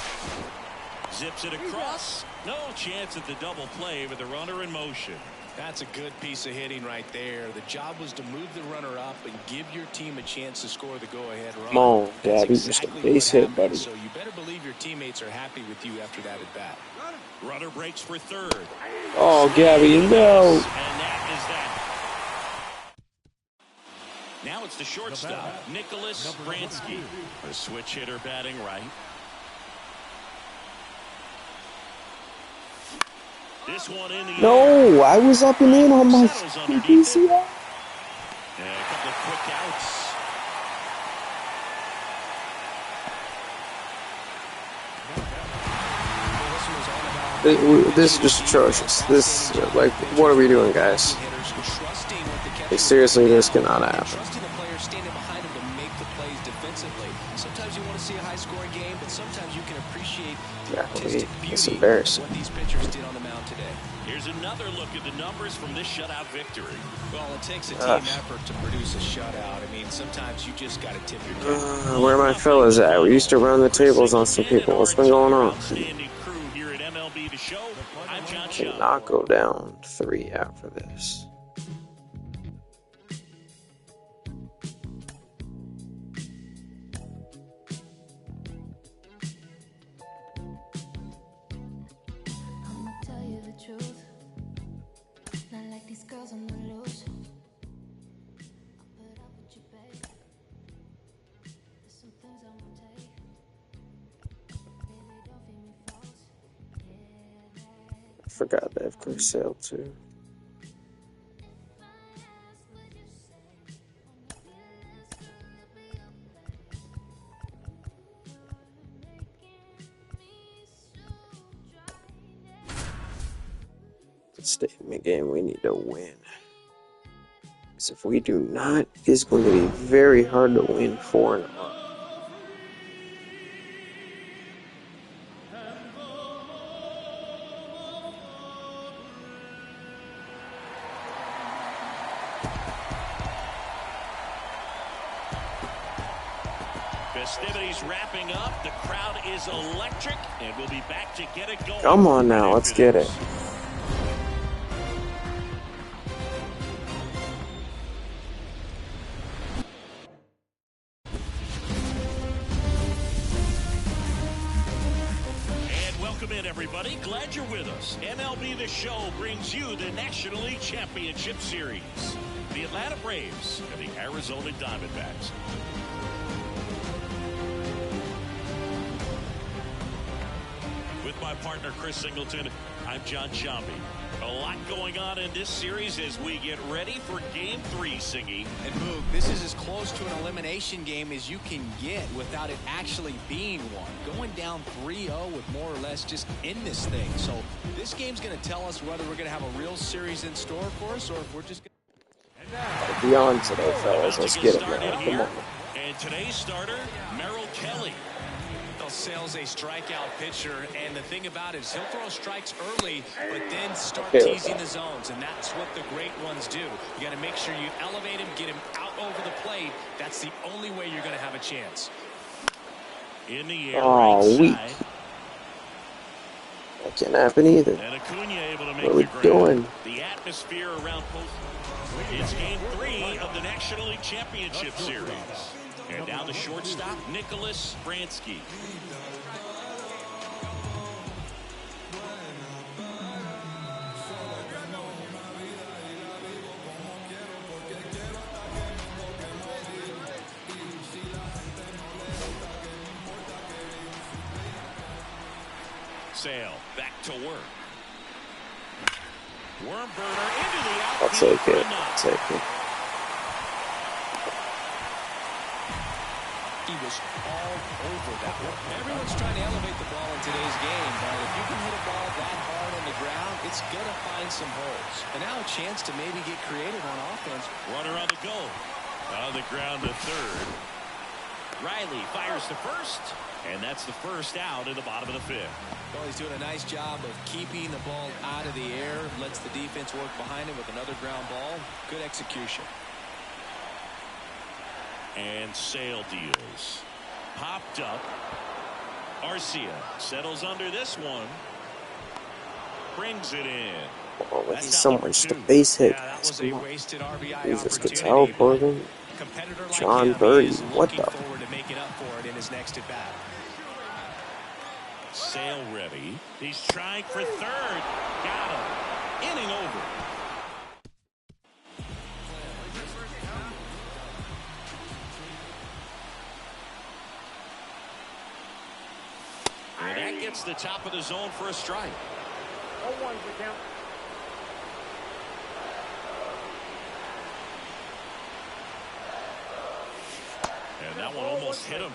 S6: Zips it across. No chance at the double play with the runner in motion.
S3: That's a good piece of hitting right there. The job was to move the runner up and give your team a chance to score the go-ahead run.
S7: Come on,
S3: That's
S7: Gabby, just a base hit, buddy.
S3: So you better believe your teammates are happy with you after that at bat.
S6: Runner breaks for third.
S7: Oh, Gabby, no.
S6: And that is that. Now it's the shortstop, Nicholas Bransky. The switch hitter batting right. This one in the air.
S7: No, I was up and in on my
S6: Settles underneath
S7: PCI.
S6: it. And a couple of quick outs.
S7: This is just atrocious. This, like, what are we doing, guys? Like, seriously, this cannot happen.
S3: Trusting the player standing behind him to make the plays defensively. Sometimes you want to see a high-scoring game, but sometimes you can appreciate the
S7: Yeah,
S3: artistic
S7: it's
S3: beauty
S7: embarrassing.
S3: of what these pitchers did on the mound today.
S6: Here's another look at the numbers from this shutout victory.
S3: Well, it takes a team effort to produce a shutout. I mean, sometimes you just got to tip your cap.
S7: Where are my fellas at? We used to run the tables on some people. What's been going on?
S6: Outstanding crew here at MLB The Show. I'm John
S7: Did not go down 3 after this.
S5: I'ma tell you the truth. Not like these girls on the loose. I'll put up with you, babe. There's some things I won't take. Baby, don't feed me false. Yeah,
S7: I forgot they have clear sale too. Statement game, we need to win. Because if we do not, it's going to be very hard to win 4 in a row.
S6: Festivities wrapping up. The crowd is electric, and we'll be back to get it going.
S7: Come on now, let's get it.
S6: Welcome in, everybody. Glad you're with us. MLB The Show brings you the National League Championship Series. The Atlanta Braves and the Arizona Diamondbacks. With my partner, Chris Singleton, I'm John Shambi. A lot going on in this series as we get ready for Game 3, Siggy.
S3: And Moog, this is as close to an elimination game as you can get without it actually being one. Going down 3-0 with more or less just in this thing. So this game's going to tell us whether we're going to have a real series in store for us or if we're just going
S7: Gotta be on today, fellas. Let's get it, man. Come on.
S6: And today's starter, Merrill Kelly.
S3: Sales a strikeout pitcher, and the thing about it is he'll throw strikes early but then start
S7: Okay,
S3: teasing the zones, and that's what the great ones do. You got to make sure you elevate him, get him out over the plate. That's the only way you're going to have a chance.
S6: In the air,
S7: Oh, weak.
S6: side.
S7: That can't happen either.
S6: And Acuna able to make
S7: What are we
S6: the grab.
S7: doing?
S6: The atmosphere around post. It's Game 3 of the National League Championship Series. And now the shortstop, Nicholas Bransky. Sale back to work. Worm burner into the outfield.
S7: I'll take
S6: for a
S7: it.
S6: knock.
S7: I'll take it.
S3: He was all over that one. Everyone's trying to elevate the ball in today's game, but if you can hit a ball that hard on the ground, it's going to find some holes. And now a chance to maybe get creative on offense.
S6: Runner on the go. On the ground to third. Riley fires to first, and that's the first out in the bottom of the fifth.
S3: Well, he's doing a nice job of keeping the ball out of the air, lets the defense work behind him with another ground ball. Good execution.
S6: And Sale deals. Popped up. Arcia settles under this one. Brings it in.
S7: Oh,
S6: That's
S7: he's
S6: out
S7: somewhere
S6: number
S7: just a
S6: 2.
S7: base hit.
S3: Yeah, that was
S7: Come
S3: a
S7: on.
S3: wasted RBI
S7: Jesus could
S3: opportunity.
S7: teleport him.
S3: Competitor like
S7: John
S3: him,
S7: Birdie,
S3: he is
S7: what
S3: looking
S7: the?
S3: forward to making up for it in his next at bat.
S6: Sale ready. He's trying for third. Got him. Inning over. And that gets the top of the zone for a strike.
S1: 0-1's the count.
S6: And that one almost hit him.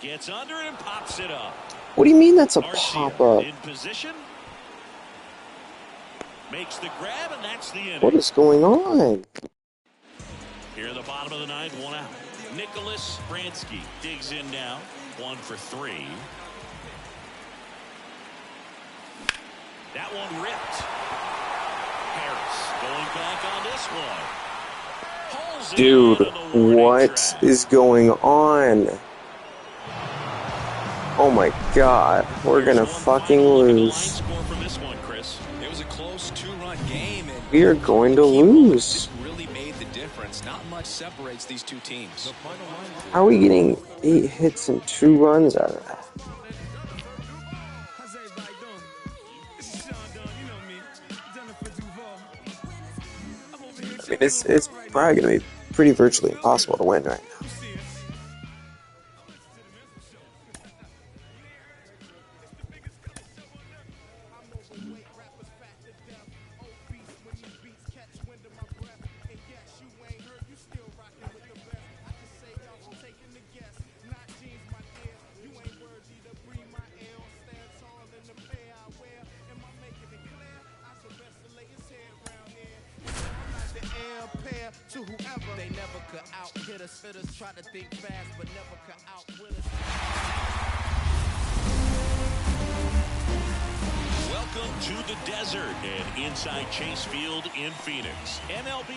S6: Gets under it and pops it up.
S7: What do you mean that's a
S6: Arcia
S7: pop up?
S6: in position. Makes the grab, and that's the inning.
S7: What is going on?
S6: Here in the bottom of the ninth, 1 out. Nicholas Bransky digs in now. 1 for 3. That one ripped. Harris going back on this one.
S7: Dude, what is going on? Oh my god, we're gonna fucking lose.
S3: It was a close 2-run game, and
S7: we are going to lose.
S3: Really made the difference. Not much separates these two teams.
S7: How are we getting 8 hits and 2 runs out of that? I mean, it's probably going to be pretty virtually impossible to win right now.
S4: To whoever they never could out hit us. Fitters try to think fast, but never could outwit us.
S6: Welcome to the desert and inside Chase Field in Phoenix. MLB.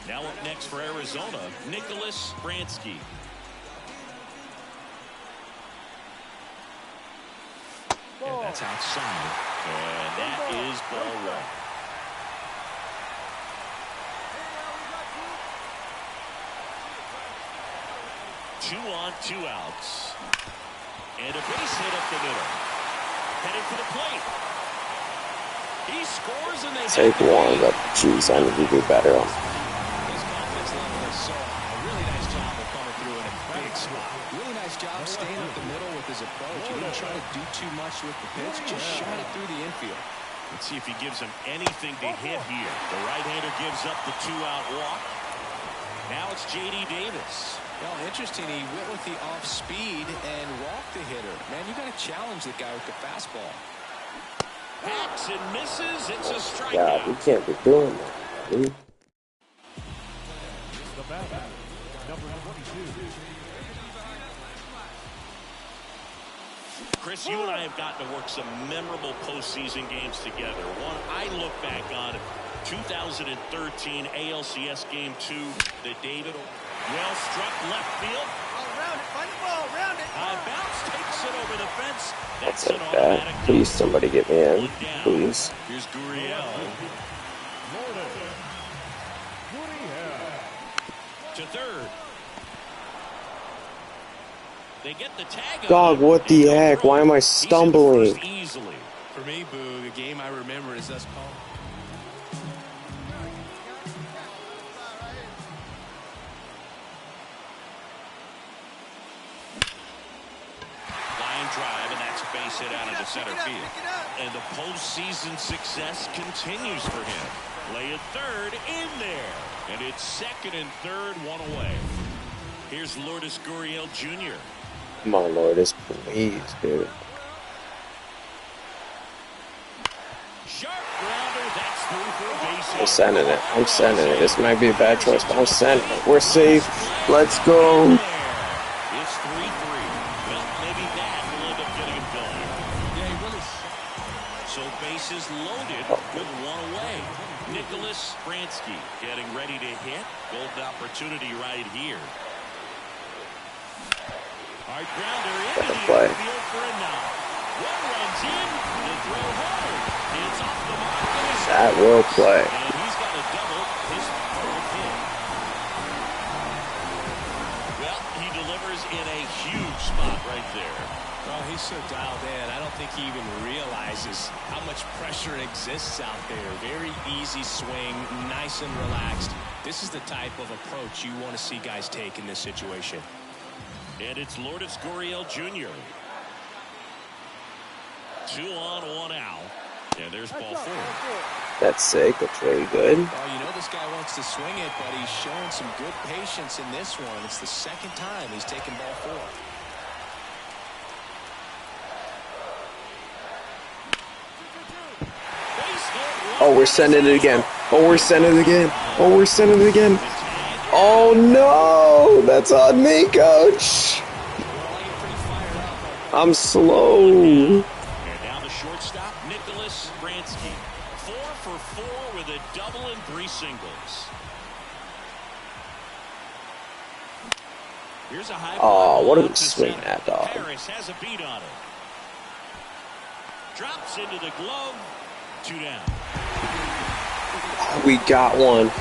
S6: Now up next for Arizona, Nicholas Bransky. And that's outside. And that is ball 1. 2 on, 2 outs. And a base hit up the middle. Headed for the plate. He scores and they
S7: take 1, but geez, I need to do better on.
S3: His confidence level is so high. Really nice job of coming through in a big spot. Really nice job staying up the middle with his approach. He didn't try to do too much with the pitch. Just shot it through the infield.
S6: Let's see if he gives him anything to hit here. The right-hander gives up the 2-out walk. Now it's J.D. Davis.
S3: Well, interesting. He went with the off speed and walked the hitter. Man, you got to challenge the guy with the fastball.
S6: Hacks and misses. It's a strikeout.
S7: God, we can't be doing that, dude.
S1: The batter, number 22.
S6: Chris, you and I have gotten to work some memorable postseason games together. One I look back on 2013 ALCS Game 2, the David well struck left field.
S1: Oh, round it, find the ball, round it.
S6: Bounce takes it over the fence.
S7: That's
S6: That's an
S7: like that.
S6: automatic.
S7: Please, somebody get me in, please.
S6: Here's Gurriel. To third. They get the tag.
S7: Dog, what the heck? Why am I stumbling?
S6: Easily.
S3: For me, Boo, the game I remember is us calling.
S6: Drive, and that's a base hit out of the center field. And the postseason success continues for him. Play at third, in there. And it's second and third, 1 away. Here's Lourdes Gurriel Jr.
S7: Come on, Lourdes, please, dude.
S6: Sharp grounder, that's through for a base hit.
S7: I'm sending it. I'm sending it. This might be a bad choice, but I'm sending it. We're safe. Let's go.
S6: It's 3-3. Well, maybe that will end up getting him going.
S3: Yeah, he really.
S6: So bases loaded with 1 away. Nicholas Bransky getting ready to hit. Golden opportunity right here. Hard grounder into the outfield for a knock. 1 runs in. The throw home. It's off the mark.
S7: That will play.
S6: And he's got a double. His 4th hit. Well, he delivers in a huge spot right there.
S3: Well, he's so dialed in. I don't think he even realizes how much pressure exists out there. Very easy swing, nice and relaxed. This is the type of approach you want to see guys take in this situation.
S6: And it's Lourdes Gurriel Jr. 2 on, 1 out. And there's ball 4.
S7: That's sick. That's really good.
S3: Well, you know this guy wants to swing it, but he's showing some good patience in this one. It's the second time he's taken ball 4.
S6: Base hit,
S7: Oh, we're sending it again. Oh, we're sending it again. Oh, we're sending it again. Oh, no. That's on me, coach. I'm slow.
S6: And now the shortstop, Nicholas Bransky. 4 for 4 with a double and 3 singles. Here's a high
S7: Oh, what are we swinging at, dog?
S6: Harris has a beat on it. Drops into the glove. 2 down.
S7: We got one.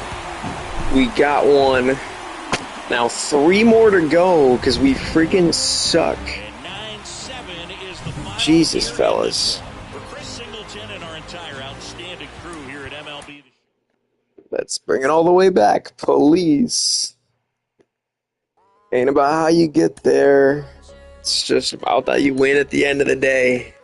S7: We got one. Now 3 more to go because we freaking suck.
S6: And 9-7 is the final.
S7: Jesus, fellas.
S6: For Chris Singleton and our entire outstanding crew here at MLB.
S7: Let's bring it all the way back, please. Ain't about how you get there. It's just about that you win at the end of the day.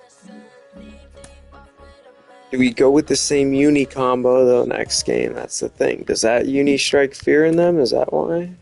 S7: Do we go with the same uni combo though next game? That's the thing. Does that uni strike fear in them? Is that why?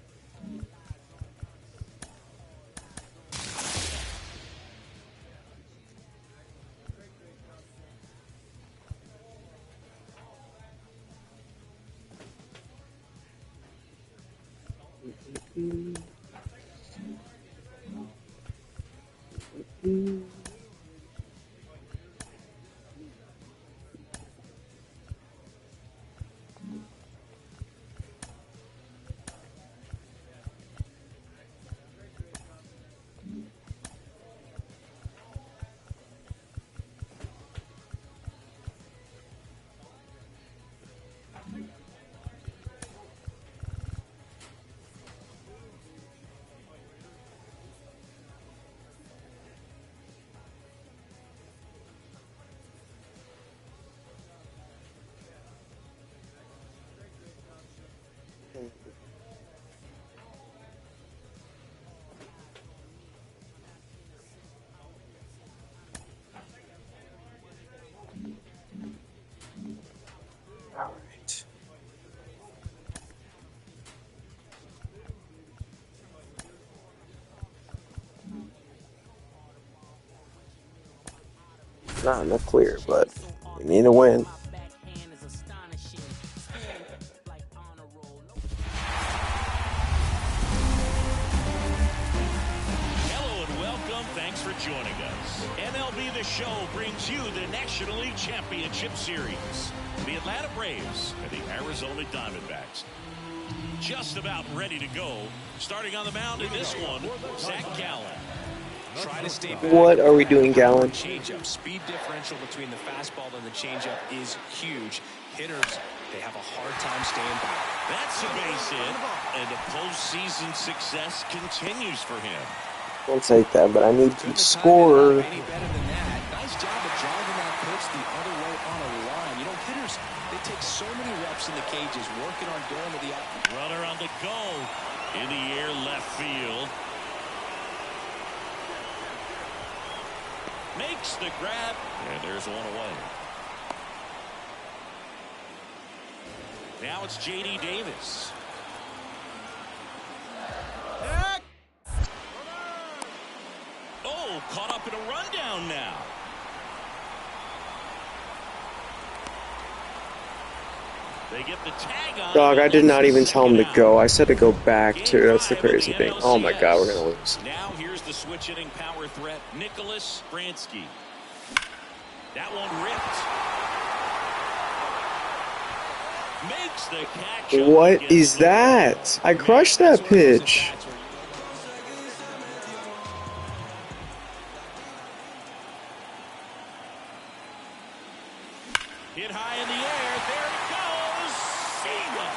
S7: Not in the clear, but we need a win.
S6: Hello and welcome. Thanks for joining us. MLB The Show brings you the National League Championship Series. The Atlanta Braves and the Arizona Diamondbacks. Just about ready to go. Starting on the mound in this one, Zach Gallen.
S3: Try to stay back.
S7: What are we doing, Gallen?
S3: Changeup. Speed differential between the fastball and the changeup is huge. Hitters, they have a hard time staying back.
S6: That's a base hit, and the postseason success continues for him.
S7: I'll take that, but I need to score.
S3: Any better than that. Nice job of driving that pitch the other way on a line. You know, hitters, they take so many reps in the cages, working on going to the out.
S6: Runner on the go. In the air, left field. Makes the grab, and there's one away. Now it's J.D. Davis. Oh, caught up in a rundown now. They get the tag on.
S7: Dog, I did not even tell him to go. I said to go back, too. That's the crazy thing. Oh, my God, we're going to lose.
S6: Now here's the switch-hitting power threat, Nicholas Bransky. That one ripped. Makes the catch.
S7: What is that? I crushed that pitch.
S6: Hit high in the air. There it goes. Single.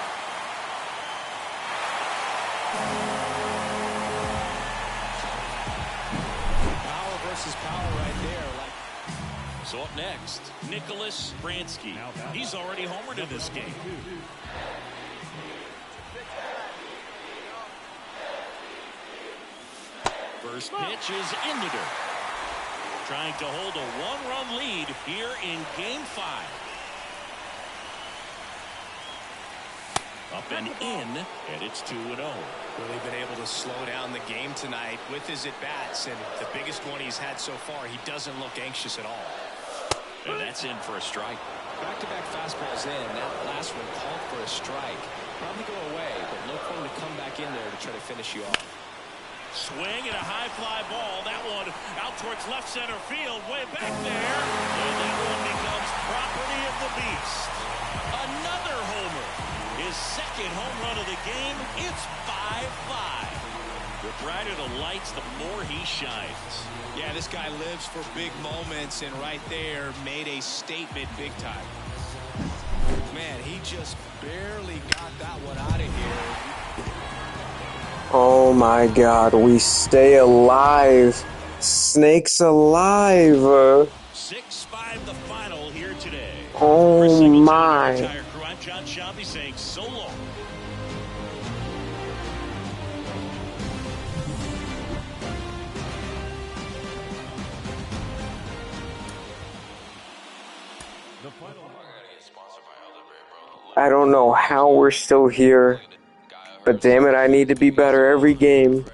S3: Power versus power right there.
S6: So up next, Nicholas Bransky. He's already homered in this game. First pitch is in the dirt. Trying to hold a one-run lead here in Game 5. Up and in, and it's 2-0.
S3: Really been able to slow down the game tonight with his at-bats, and the biggest one he's had so far, he doesn't look anxious at all.
S6: And that's in for a strike.
S3: Back-to-back fastballs in. That last one called for a strike. Probably go away, but look for him to come back in there to try to finish you off.
S6: Swing and a high fly ball. That one out towards left center field. Way back there. And that one becomes property of the beast. Another homer. His second home run of the game. It's 5-5. The brighter the lights, the more he shines.
S3: Yeah, this guy lives for big moments, and right there made a statement big time. Man, he just barely got that one out of here.
S7: Oh my God, we stay alive. Snake's alive.
S6: 6-5 the final here today.
S7: Oh my.
S6: I'm John Shelby saying so long.
S7: I don't know how we're still here, but damn it, I need to be better every game.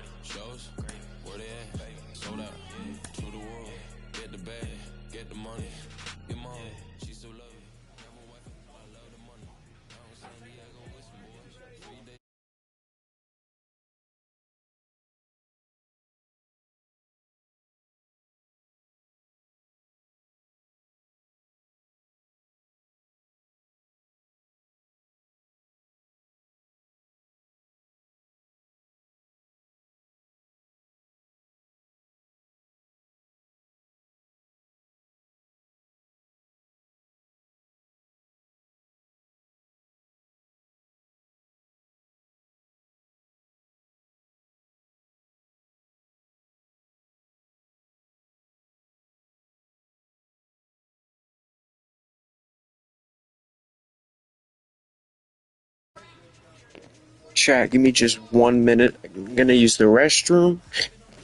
S7: Chat, give me just 1 minute. I'm gonna use the restroom,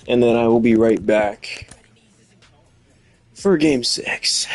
S7: and then I will be right back for game 6.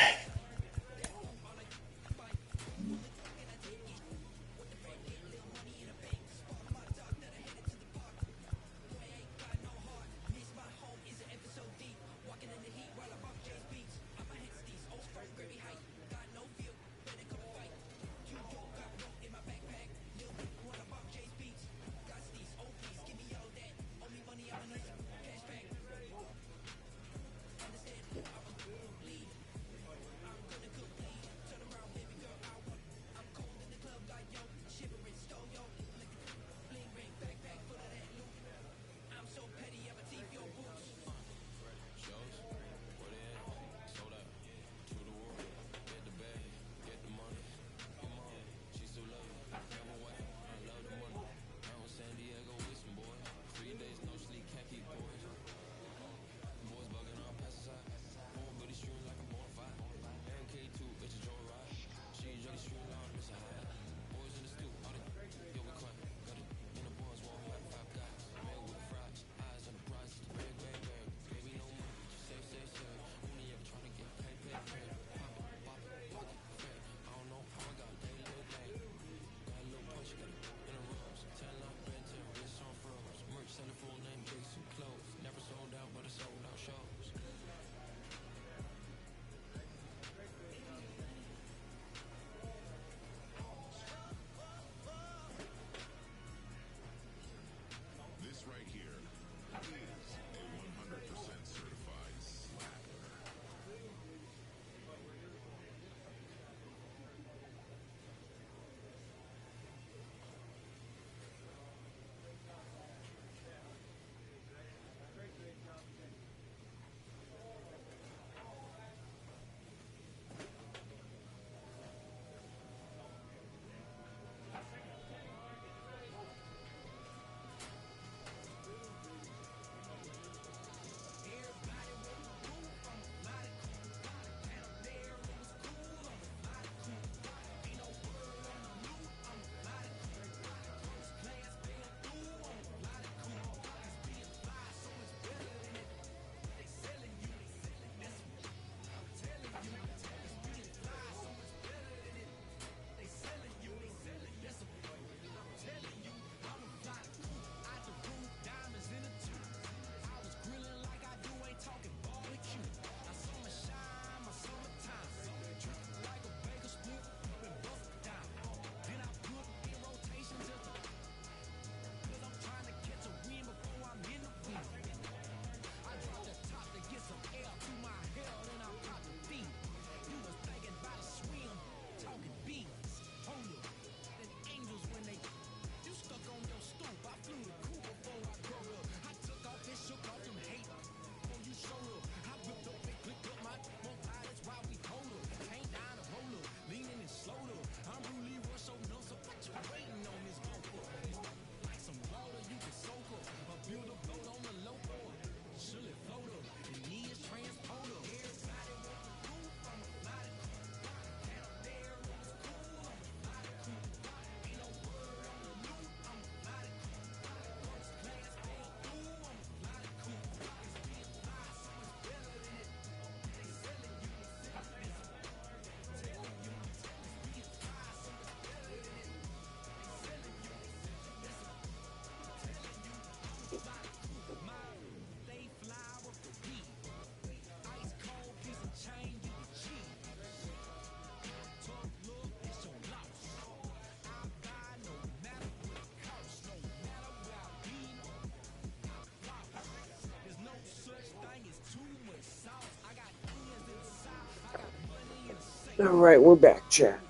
S7: All right, we're back, chat.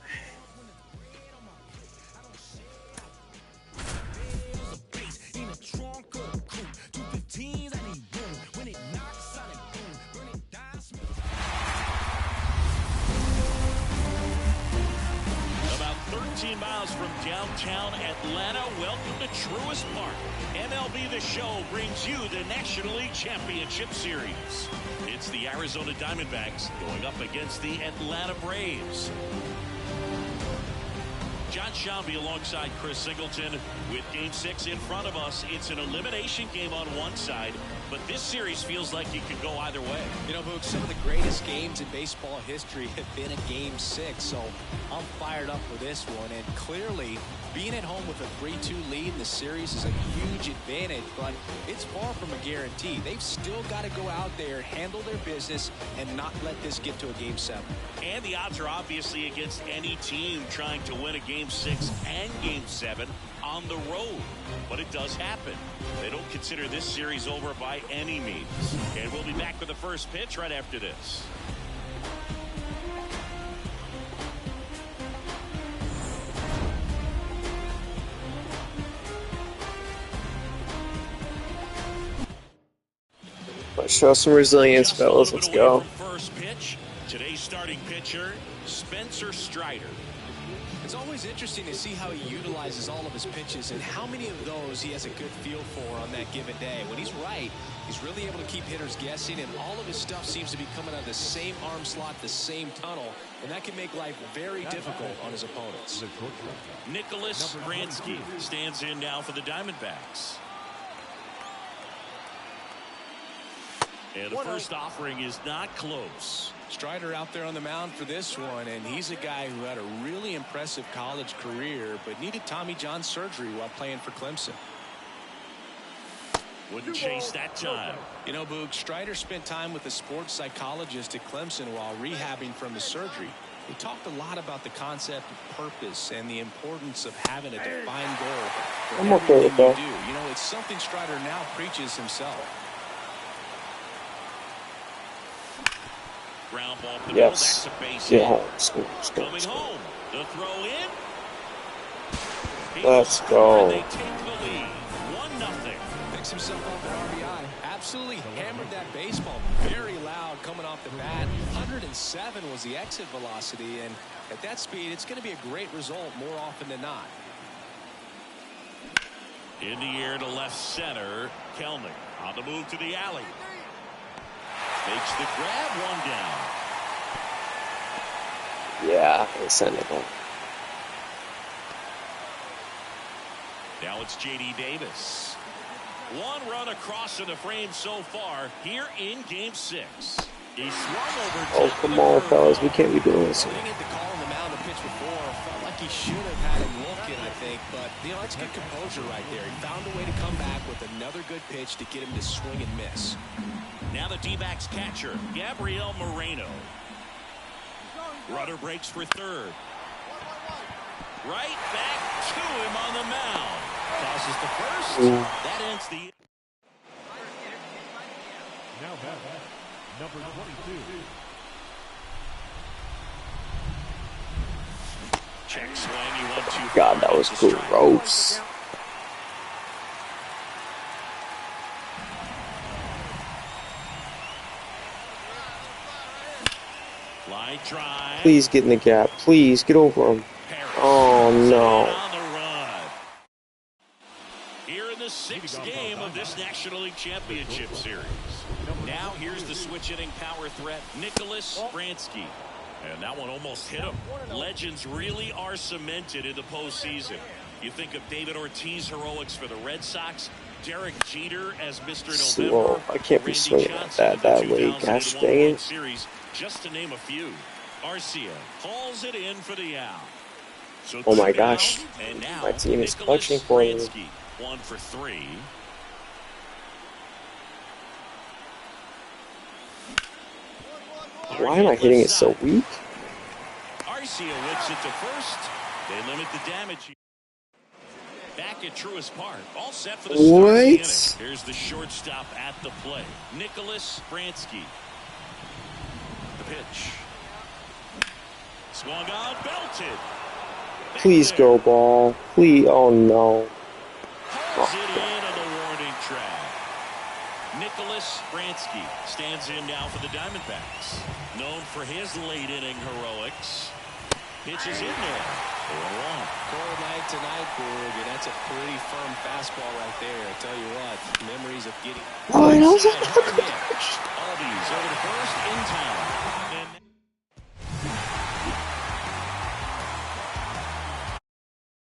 S6: About 13 miles from downtown Atlanta, welcome to Truist Park. MLB The Show brings you the National League Championship Series. It's the Arizona Diamondbacks going up against the Atlanta Braves. John Shambi alongside Chris Singleton with Game 6 in front of us. It's an elimination game on one side, but this series feels like it could go either way.
S3: You know, Boog, some of the greatest games in baseball history have been a Game 6, so I'm fired up for this one. And clearly, being at home with a 3-2 lead in the series is a huge advantage, but it's far from a guarantee. They've still got to go out there, handle their business, and not let this get to a Game 7.
S6: And the odds are obviously against any team trying to win a Game 6 and Game 7 on the road. But it does happen. They don't consider this series over by any means. And we'll be back with the first pitch right after this.
S7: Let's show some resilience, fellas. Let's go.
S6: First pitch. Today's starting pitcher, Spencer Strider.
S3: It's always interesting to see how he utilizes all of his pitches and how many of those he has a good feel for on that given day. When he's right, he's really able to keep hitters guessing, and all of his stuff seems to be coming out of the same arm slot, the same tunnel, and that can make life very difficult on his opponents.
S6: Nicholas Bransky stands in now for the Diamondbacks. And the first offering is not close.
S3: Strider out there on the mound for this one, and he's a guy who had a really impressive college career but needed Tommy John surgery while playing for Clemson.
S6: Wouldn't chase that time.
S3: You know, Boog, Strider spent time with a sports psychologist at Clemson while rehabbing from his surgery. He talked a lot about the concept of purpose and the importance of having a defined goal for
S7: I'm okay with that.
S3: you do. You know, it's something Strider now preaches himself.
S6: Ground ball to the
S7: Yes.
S6: middle. That's a base
S7: Yeah.
S6: hit. Coming home. The throw in.
S7: Let's go.
S6: They take the lead. 1-0.
S3: Picks himself up at RBI. Absolutely hammered that baseball. Very loud coming off the bat. 107 was the exit velocity, and at that speed, it's going to be a great result more often than not.
S6: In the air to left center. Kelnick on the move to the alley. Makes the grab, one down.
S7: Yeah, they sent it home.
S6: Now it's J.D. Davis. One run across in the frame so far here in Game 6. He swung over.
S7: Oh, come on, fellas. We can't be doing this.
S3: He didn't get the call on the mound the pitch before. Felt like he should have had him looking, I think. But, you know, that's good composure right there. He found a way to come back with another good pitch to get him to swing and miss.
S6: Now the D-backs catcher, Gabriel Moreno. Rudder breaks for third. Right back to him on the mound. Tosses to first. That ends the...
S1: Now back, number 22.
S6: Check swing. He went too far.
S7: God, that was gross.
S6: Line drive.
S7: Please get in the gap. Please get over him. Oh, no.
S6: On the run. Here in the 6th game of this National League Championship Series. Now here's the switch-hitting power threat, Nicholas Bransky. And that one almost hit him. Legends really are cemented in the postseason. You think of David Ortiz heroics for the Red Sox, Derek Jeter as Mr. November,
S7: I can't be
S6: Randy
S7: swinging
S6: Johnson
S7: at that
S6: in the
S7: way. Gosh
S6: 2001
S7: dang
S6: World
S7: it.
S6: Series, just to name a few. Arcia hauls it in for the out. So
S7: Oh my
S6: 2
S7: gosh.
S6: down, and now
S7: My team is
S6: Nicholas
S7: clutching for me.
S6: Bransky, 1 for 3.
S7: Why am I hitting it so weak?
S6: Arcia whips it to first. They limit the damage. Back at Truist Park, all set for the start of the inning. Here's the shortstop at the plate, Nicholas Bransky. The pitch. Swung on, belted.
S7: Please go, ball. Please. Oh, no.
S6: Hauls it in on the warning track. Nicholas Bransky stands in now for the Diamondbacks. Known for his late inning heroics. Pitches in there. 0-1.
S3: Cold night tonight, Boog, and that's a pretty firm fastball right there. I tell you what, memories of getting
S7: Oh, that was
S6: hard hit. Albies over the first in time. And